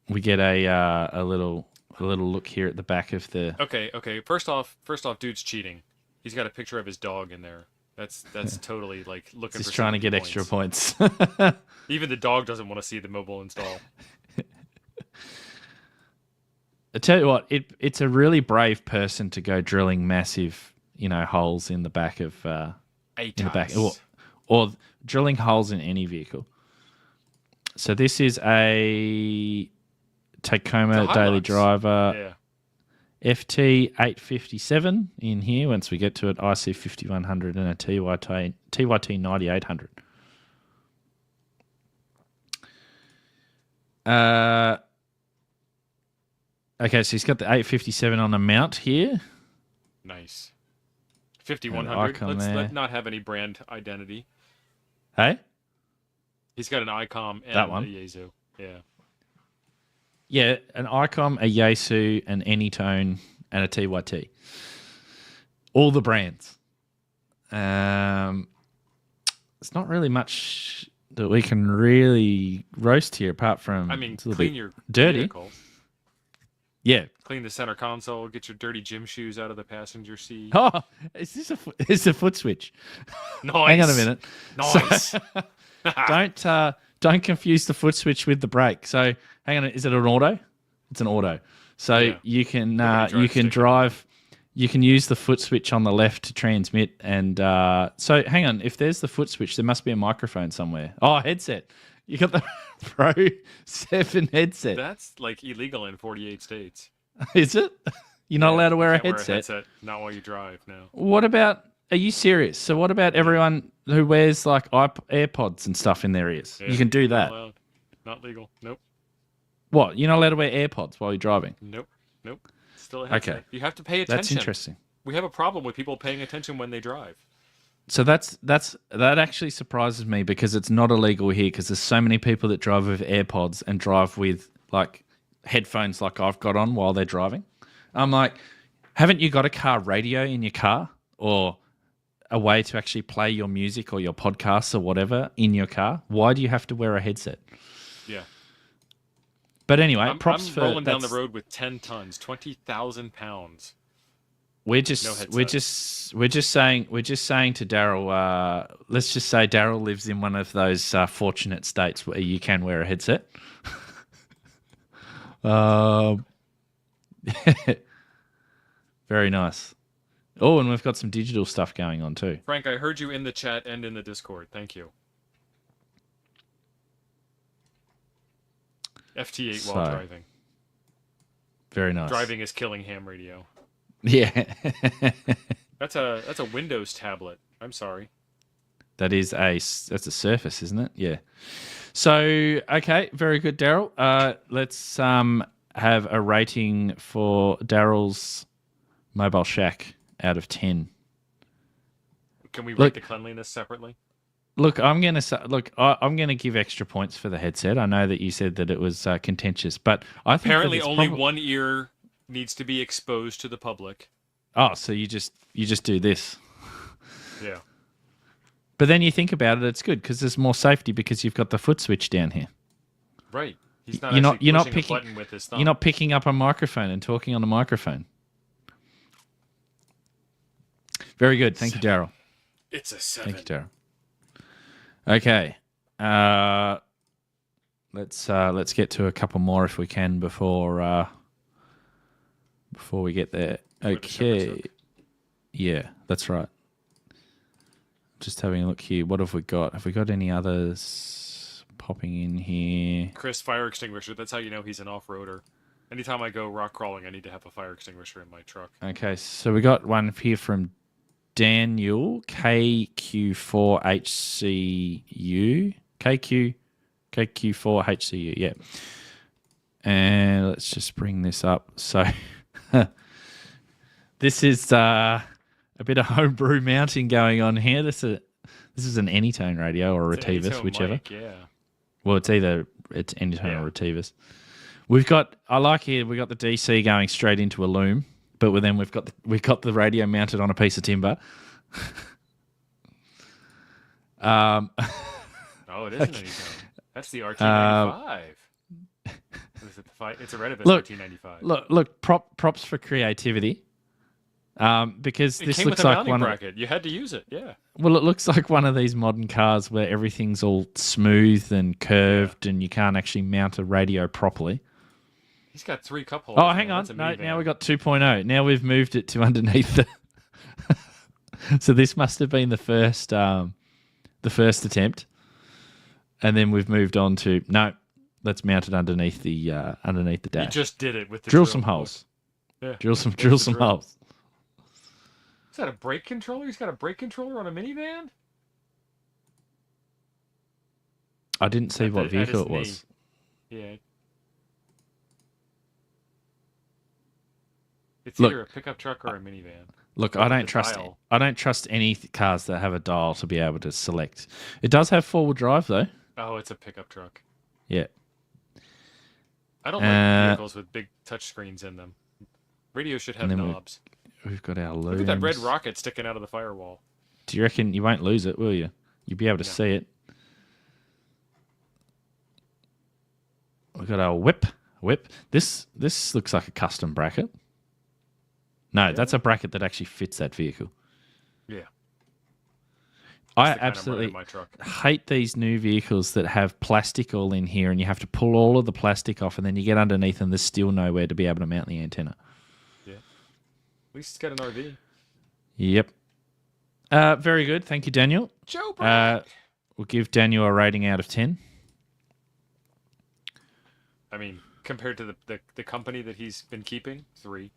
We get a little look here at the back of the. Okay. First off, dude's cheating. He's got a picture of his dog in there. That's totally like looking Just for trying to sympathy get extra points. points. Even the dog doesn't want to see the mobile install. I tell you what, it's a really brave person to go drilling massive, holes in the back of in the back, or drilling holes in any vehicle. So this is a Tacoma It's a Daily Hilux. Driver Yeah. FT 857 in here. Once we get to it, IC 5100 and a TYT 9800. Okay, so he's got the 857 on the mount here. Nice. And 5100. Icon Let's there. not have any brand identity. Hey? He's got an ICOM and That one? a Yaesu. Yeah. Yeah, an ICOM, a Yaesu, an Anytone, and a TYT. All the brands. It's not really much that we can really roast here apart from I mean, it's a little clean bit your dirty. vehicle. Yeah. Clean the center console. Get your dirty gym shoes out of the passenger seat. Oh, is this it's a foot switch? Nice. Hang on a minute. Nice. Don't confuse the foot switch with the brake. So hang on, is it an auto? It's an auto. So Yeah. you can Nobody you drives can stick. drive. You can use the foot switch on the left to transmit. And so hang on, if there's the foot switch, there must be a microphone somewhere. Oh, headset. You got the Pro 7 headset. That's like illegal in 48 states. Is it? You're not Yeah, allowed to you wear a can't headset. Not while you drive. No. What about? Are you serious? So what about everyone who wears like AirPods and stuff in their ears? Yeah, You can do not that. allowed. Not legal. Nope. What? You're not allowed to wear AirPods while you're driving? Nope. Still a headset. Okay. You have to pay attention. That's interesting. We have a problem with people paying attention when they drive. So that actually surprises me because it's not illegal here because there's so many people that drive with AirPods and drive with like headphones like I've got on while they're driving. I'm like, haven't you got a car radio in your car or a way to actually play your music or your podcasts or whatever in your car? Why do you have to wear a headset? Yeah. But anyway, I'm props for rolling down the that's- road with 10 tons, 20,000 pounds. We're No just headset. we're just saying to Daryl. Let's just say Daryl lives in one of those fortunate states where you can wear a headset. Very nice. Oh, and we've got some digital stuff going on too. Frank, I heard you in the chat and in the Discord. Thank you. FT8 while So- driving. Very nice. Driving is killing ham radio. Yeah. That's a Windows tablet. I'm sorry. That's a Surface, isn't it? Yeah. So, okay, very good, Daryl. Let's have a rating for Daryl's Mobile Shack out of 10. Can we rate the cleanliness separately? Look, I'm gonna give extra points for the headset. I know that you said that it was contentious, but I think apparently only one ear needs to be exposed to the public. Oh, so you just do this? Yeah. But then you think about it, it's good because there's more safety because you've got the foot switch down here. Right. He's not. You're not picking a button with his thumb. You're not picking up a microphone and talking on the microphone. Very good. Thank you, Daryl. It's a 7. Thank you, Daryl. Okay. Let's get to a couple more if we can before we get there. Okay. Yeah, that's right. Just having a look here. What have we got? Have we got any others popping in here? Chris, fire extinguisher. That's how you know he's an off-roader. Anytime I go rock crawling, I need to have a fire extinguisher in my truck. Okay, so we got one here from Daniel, KQ4HCU. KQ4HCU, yeah. And let's just bring this up. So this is a bit of homebrew mounting going on here. This is an Anytone radio or Retivus, whichever. Mic, yeah. Well, it's Anytone or Retivus. We've got the DC going straight into a loom. But then we've got the radio mounted on a piece of timber. Oh, it isn't anything. That's the RT95. It's a Retivus RT95. Look, props for creativity. Because this came looks with a like mounting one bracket. You had to use it, yeah. Well, it looks like one of these modern cars where everything's all smooth and curved, and you can't actually mount a radio properly. He's got 3 cup holders. Oh, hang on. No, now we've got 2.0. Now we've moved it to underneath the... So this must have been the first attempt. And then we've moved on to... No, let's mount it underneath the dash. You just did it with the drill some holes. Yeah. Drill some holes. Is that a brake controller? He's got a brake controller on a minivan? I didn't see what vehicle it was. Yeah. It's either a pickup truck or a minivan. Look, I don't trust any cars that have a dial to be able to select. It does have 4-wheel drive though. Oh, it's a pickup truck. Yeah. I don't like vehicles with big touchscreens in them. Radio should have knobs. We've got our looms. Look at that red rocket sticking out of the firewall. Do you reckon you won't lose it, will you? You'll be able to see it. We've got our whip. This looks like a custom bracket. No, that's a bracket that actually fits that vehicle. Yeah. I absolutely hate these new vehicles that have plastic all in here and you have to pull all of the plastic off and then you get underneath and there's still nowhere to be able to mount the antenna. Yeah. At least it's got an RV. Yep. Very good. Thank you, Daniel. Joe Brad. We'll give Daniel a rating out of 10. I mean, compared to the company that he's been keeping, 3.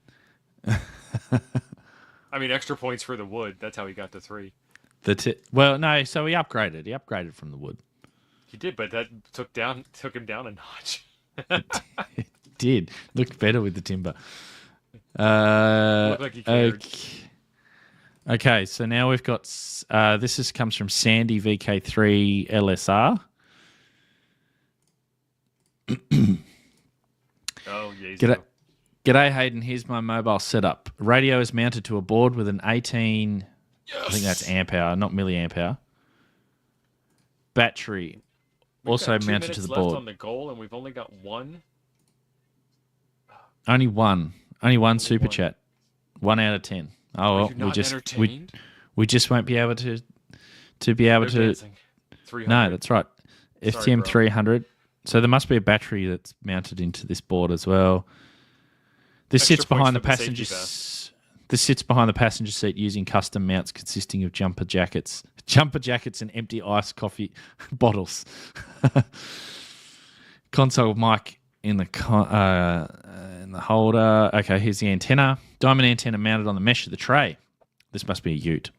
I mean, extra points for the wood. That's how he got to 3. Well, no. So he upgraded. He upgraded from the wood. He did, but that took him down a notch. It did. Looked better with the timber. Looked like he cared. Okay, so now we've got this comes from Sandy VK3 LSR. Oh, yeah. G'day, Hayden. Here's my mobile setup. Radio is mounted to a board with an 18, I think that's amp hour, not milliamp hour. Battery also mounted to the board. Left on the goal, and we've only got one. Only one super chat. 1 out of 10. Oh well, we just won't be able to be able to. No, that's right. FTM 300. So there must be a battery that's mounted into this board as well. This sits behind the passenger. This sits behind the passenger seat using custom mounts consisting of jumper jackets, and empty iced coffee bottles. Console mic in the holder. Okay, here's the antenna. Diamond antenna mounted on the mesh of the tray. This must be a ute.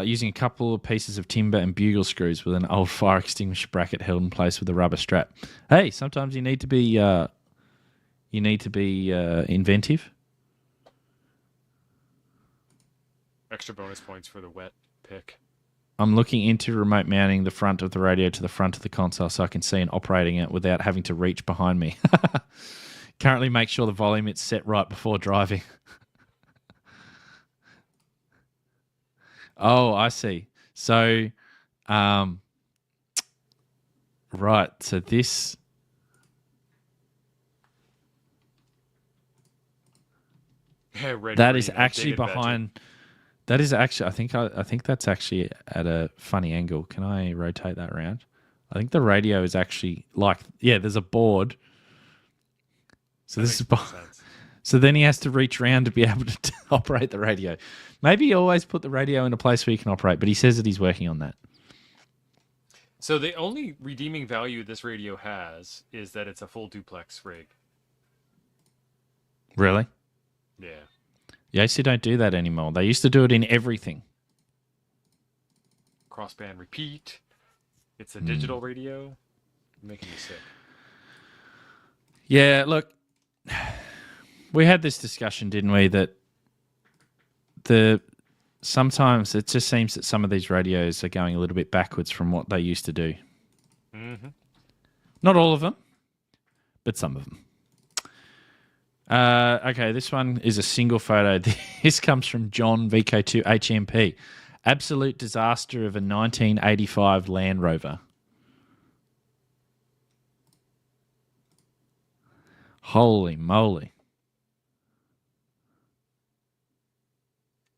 using a couple of pieces of timber and bugle screws with an old fire extinguisher bracket held in place with a rubber strap. Hey, sometimes you need to be inventive. Extra bonus points for the wet pick. I'm looking into remote mounting the front of the radio to the front of the console so I can see and operating it without having to reach behind me. Currently make sure the volume is set right before driving. Oh, I see. So, right. So this... that is actually behind... That is actually, I think that's actually at a funny angle. Can I rotate that around? I think the radio is actually like, there's a board. So this is so then he has to reach around to be able to operate the radio. Maybe always put the radio in a place where you can operate, but he says that he's working on that. So the only redeeming value this radio has is that it's a full duplex rig. Really? Yeah. Yaesu don't do that anymore. They used to do it in everything. Crossband repeat. It's a digital radio. Making me sick. Yeah, look, we had this discussion, didn't we? That sometimes it just seems that some of these radios are going a little bit backwards from what they used to do. Mm-hmm. Not all of them, but some of them. Okay, this one is a single photo. This comes from John VK2 HMP. Absolute disaster of a 1985 Land Rover. Holy moly.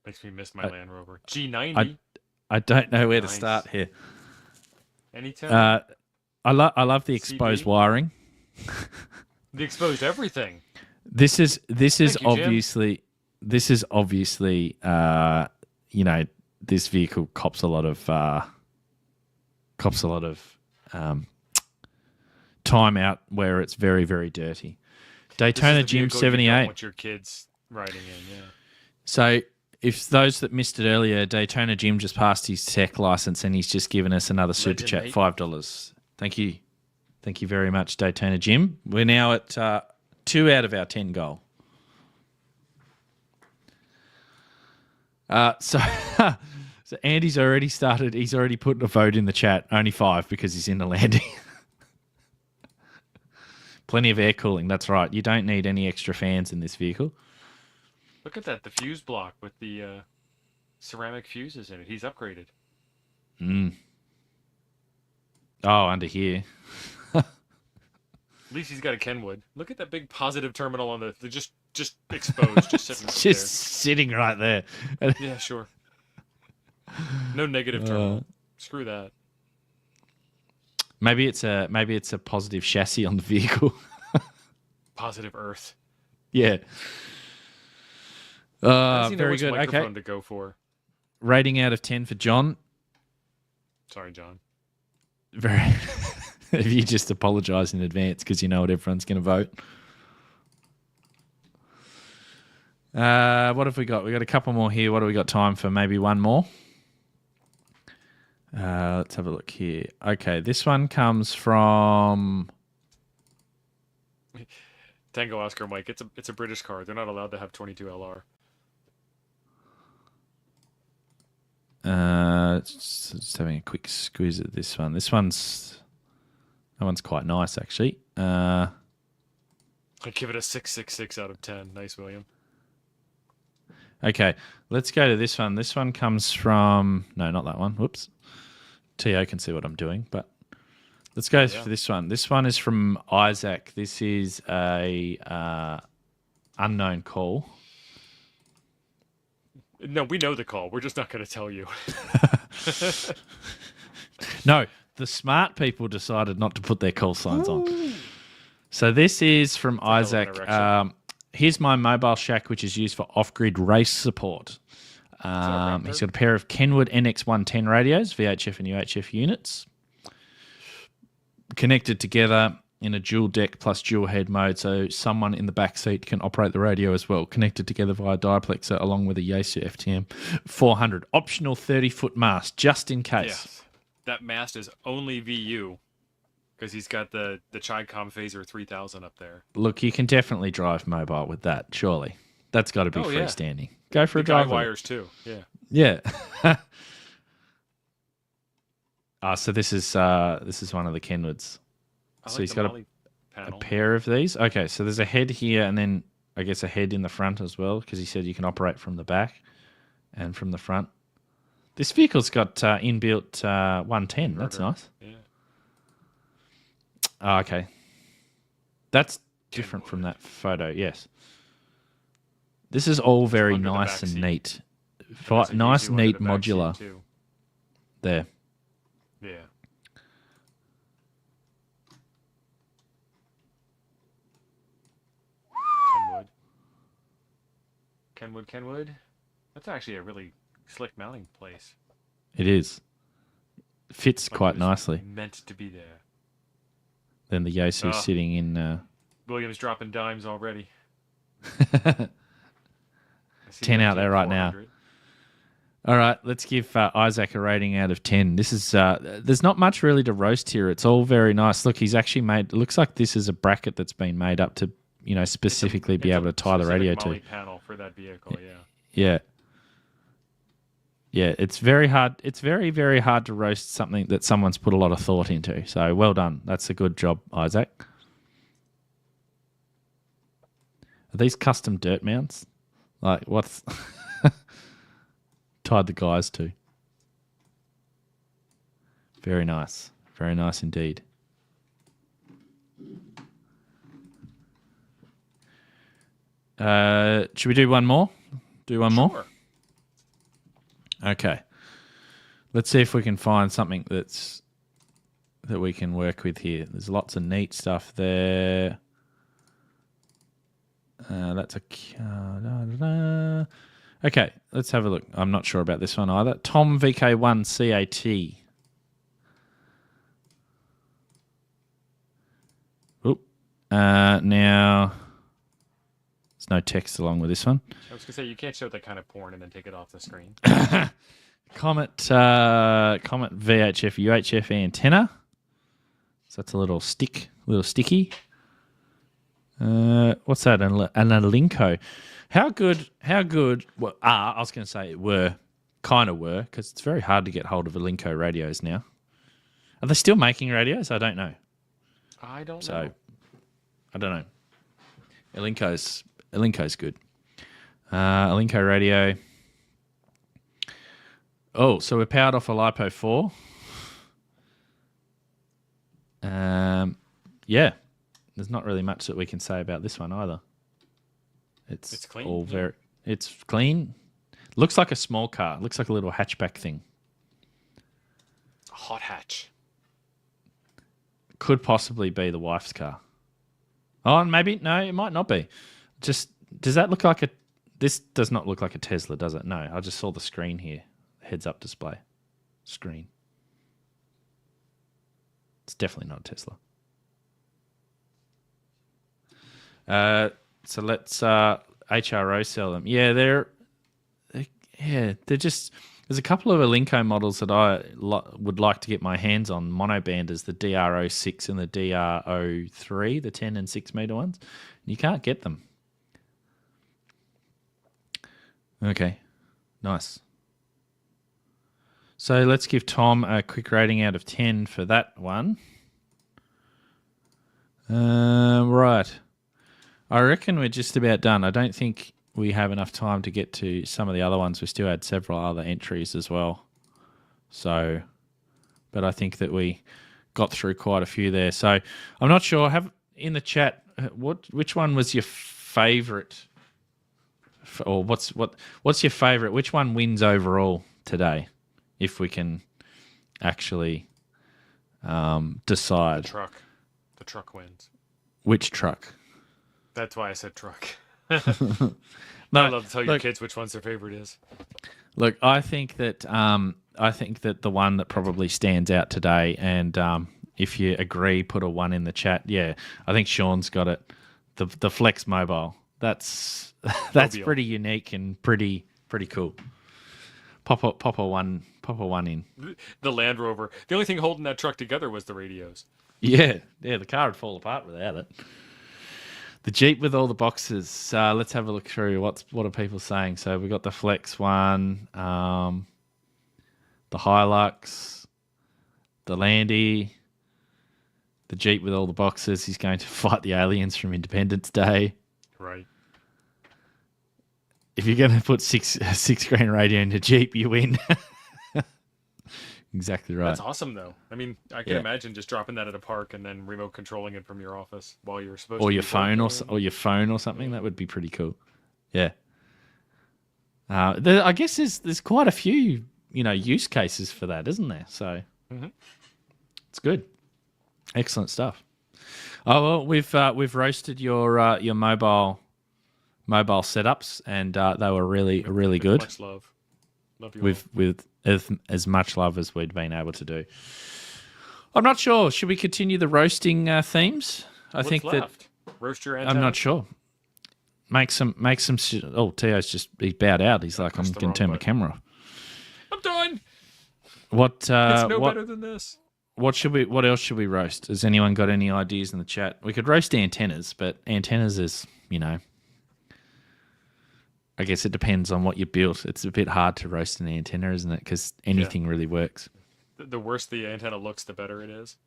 Makes me miss my Land Rover. G90. I don't know where to start here. Anytime. I love the exposed wiring. The exposed everything. This is obviously this vehicle cops a lot of time out where it's very, very dirty. Daytona Jim 78. You don't want your kids riding in, yeah. So if those that missed it earlier, Daytona Jim just passed his tech license and he's just given us another super chat, $5. Thank you very much, Daytona Jim. We're now at 2 out of our 10 goal. So Andy's already started. He's already put a vote in the chat. Only 5 because he's in the landing. Plenty of air cooling. That's right. You don't need any extra fans in this vehicle. Look at that. The fuse block with the ceramic fuses in it. He's upgraded. Oh, under here. At least he's got a Kenwood. Look at that big positive terminal on the just exposed, just sitting just there. Sitting right there. Yeah, sure. No negative terminal. Screw that. Maybe it's a positive chassis on the vehicle. Positive earth. Yeah. Very good. Microphone to go for. Rating out of 10 for John. Sorry, John. Very. If you just apologise in advance because you know what everyone's going to vote. What have we got? We got a couple more here. What have we got time for? Maybe one more. Let's have a look here. Okay, this one comes from Tango Oscar Mike. It's a British car. They're not allowed to have 22 LR. Just having a quick squeeze at this one. That one's quite nice, actually. I'd give it a 6.66 out of 10. Nice, William. Okay, let's go to this one. This one comes from... No, not that one. Whoops. T.O. can see what I'm doing, but let's go for this one. This one is from Isaac. This is a unknown call. No, we know the call. We're just not going to tell you. No, the smart people decided not to put their call signs on. So this is from Isaac. Here's my mobile shack, which is used for off-grid race support. He's got a pair of Kenwood NX110 radios, VHF and UHF units, connected together in a dual deck plus dual head mode, so someone in the back seat can operate the radio as well, connected together via diplexer along with a Yaesu FTM 400. Optional 30-foot mast, just in case. Yes. That mast is only VU because he's got the Chicom Phaser 3000 up there. Look, you can definitely drive mobile with that, surely. That's got to be freestanding. Go for the a drive. guy wires too, yeah. Yeah. So this is one of the Kenwoods. So he's got a pair of these. Okay, so there's a head here and then I guess a head in the front as well because he said you can operate from the back and from the front. This vehicle's got inbuilt 110. That's nice. Yeah. Oh, okay. That's different from that photo, yes. This is all very nice and neat. Nice, neat, modular. There. Yeah. Kenwood. That's actually a really slick mounting place. It is. Fits quite nicely. Meant to be there. Then the Yaesu sitting in... Williams dropping dimes already. 10 out there right now. All right, let's give Isaac a rating out of 10. This is there's not much really to roast here. It's all very nice. Look, he's actually made. It looks like this is a bracket that's been made up to specifically be able to tie the radio to. Panel for that vehicle, yeah. Yeah, it's very hard. It's very, very hard to roast something that someone's put a lot of thought into. So well done. That's a good job, Isaac. Are these custom dirt mounts? Like what's tied the guys to? Very nice. Very nice indeed. Should we do one more? Do one more? Okay. Let's see if we can find something that we can work with here. There's lots of neat stuff there. That's a... Okay, let's have a look. I'm not sure about this one either. Tom VK1 CAT. Oop. Now... There's no text along with this one. I was going to say, you can't show that kind of porn and then take it off the screen. Comet VHF UHF antenna. So that's a little sticky. What's that? An Alinco. How good? Well, I was going to say kind of were, because it's very hard to get hold of Alinco radios now. Are they still making radios? I don't know. I don't know. I don't know. Alinco's good. Alinco radio. Oh, so we're powered off a LiPo 4. Yeah. There's not really much that we can say about this one either. It's clean. All very. It's clean. Looks like a small car. Looks like a little hatchback thing. A hot hatch. Could possibly be the wife's car. Oh, and maybe no, it might not be. Just does that look like a? This does not look like a Tesla, does it? No, I just saw the screen here. Heads-up display screen. It's definitely not a Tesla. So let's HRO sell them. Yeah, they're just. There's a couple of Alinco models that I would like to get my hands on, monobanders, the DR06 and the DR03, the 10 and 6 meter ones. You can't get them. Okay, nice. So let's give Tom a quick rating out of 10 for that one. Right. I reckon we're just about done. I don't think we have enough time to get to some of the other ones. We still had several other entries as well. So, but I think that we got through quite a few there. So I'm not sure. Have in the chat, which one was your favourite? Or what's your favourite? Which one wins overall today? If we can actually decide. The truck wins. Which truck? That's why I said truck. No, I love to tell your kids which one's their favorite is. Look, I think that the one that probably stands out today, and If you agree, put a 1 in the chat. Yeah, I think Sean's got it. The Flex Mobile. That's pretty unique and pretty cool. Pop a one in. The Land Rover. The only thing holding that truck together was the radios. Yeah, the car would fall apart without it. The Jeep with all the boxes. Let's have a look through what are people saying. So we got the Flex one, the Hilux, the Landy, the Jeep with all the boxes. He's going to fight the aliens from Independence Day. Right. If you're going to put six grand radio in the Jeep, you win. Exactly right. That's awesome, though. I mean, I can imagine just dropping that at a park and then remote controlling it from your office while you're supposed to. Or your phone, or your phone, or something. That would be pretty cool. Yeah. I guess there's quite a few use cases for that, isn't there? So it's good. Excellent stuff. Oh well, we've roasted your mobile setups, and they were really good. Much love. Love you with as much love as we'd been able to do. I'm not sure. Should we continue the roasting themes? What's think left? Roast your antenna? I'm not sure. Make some. Oh, Teo's he's bowed out. He's like, I'm going to turn my camera off. I'm done. What? It's better than this. What else should we roast? Has anyone got any ideas in the chat? We could roast antennas, but antennas is, I guess it depends on what you built. It's a bit hard to roast an antenna, isn't it? Because anything really works. The worse the antenna looks, the better it is.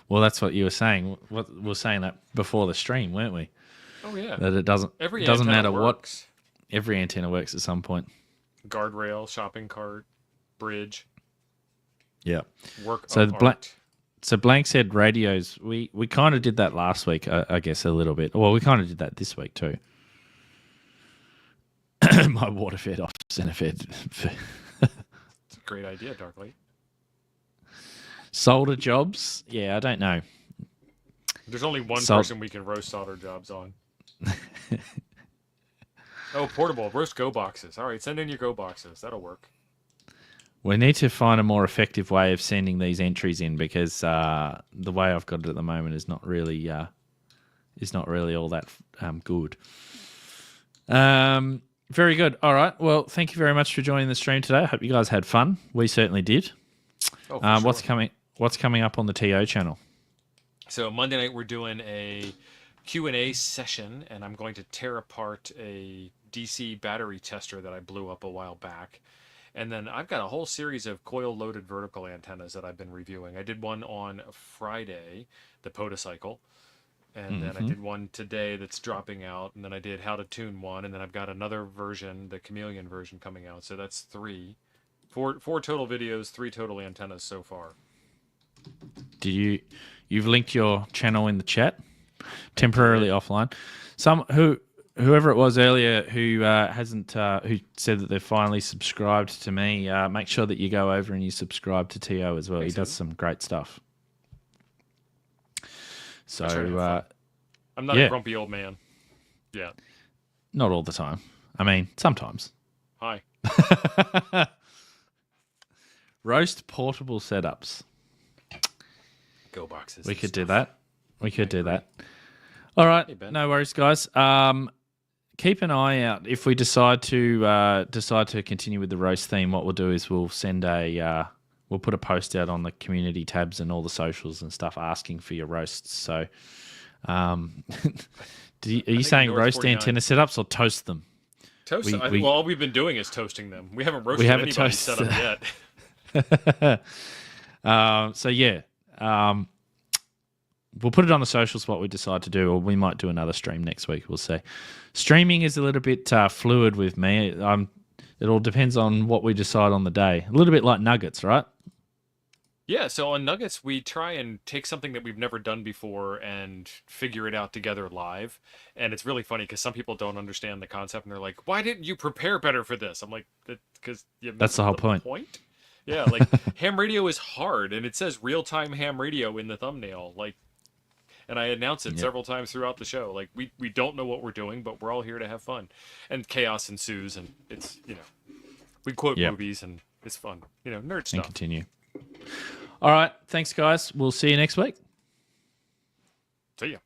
Well, that's what you were saying. We were saying that before the stream, weren't we? Oh yeah. That it doesn't matter works. what. Every antenna works at some point. Guardrail, shopping cart, bridge. Yeah. Work. So Blank said radios. We kind of did that last week, I guess, a little bit. Well, we kind of did that this week too. My water fed off center fed. It's a great idea, Darklight. Solder jobs? Yeah, I don't know. There's only one person we can roast solder jobs on. Oh, portable. Roast Go boxes. All right, send in your Go boxes. That'll work. We need to find a more effective way of sending these entries in, because the way I've got it at the moment is not really all that good. Very good. All right. Well, thank you very much for joining the stream today. I hope you guys had fun. We certainly did. Oh, for sure. What's coming up on the TO channel? So Monday night we're doing a Q&A session, and I'm going to tear apart a DC battery tester that I blew up a while back. And then I've got a whole series of coil-loaded vertical antennas that I've been reviewing. I did one on Friday, the Potocycle. And then I did one today that's dropping out. And then I did How to Tune one. And then I've got another version, the Chameleon version, coming out. So that's four total videos, 3 total antennas so far. You've linked your channel in the chat, temporarily offline. Whoever it was earlier who who said that they've finally subscribed to me, make sure that you go over and you subscribe to TO as well. He does some great stuff. So I'm not a grumpy old man. Yeah. Not all the time. I mean, sometimes. Hi. Roast portable setups. Go boxes. We could do that. All right. Hey, no worries, guys. Keep an eye out. If we decide to continue with the roast theme, what we'll do is we'll send we'll put a post out on the community tabs and all the socials and stuff asking for your roasts. So, are you saying roast antenna setups or toast them? Toast them. Well, all we've been doing is toasting them. We haven't roasted anybody's setup yet. So yeah, we'll put it on the socials what we decide to do, or we might do another stream next week. We'll see. Streaming is a little bit fluid with me. It all depends on what we decide on the day. A little bit like Nuggets, right? Yeah, so on Nuggets, we try and take something that we've never done before and figure it out together live. And it's really funny because some people don't understand the concept and they're like, why didn't you prepare better for this? I'm like, because that's the whole point. Yeah, like ham radio is hard, and it says real-time ham radio in the thumbnail. Like, and I announce it several times throughout the show. Like, we don't know what we're doing, but we're all here to have fun. And chaos ensues, and it's, we quote movies, and it's fun. Nerd stuff. And continue. All right. Thanks, guys. We'll see you next week. See ya.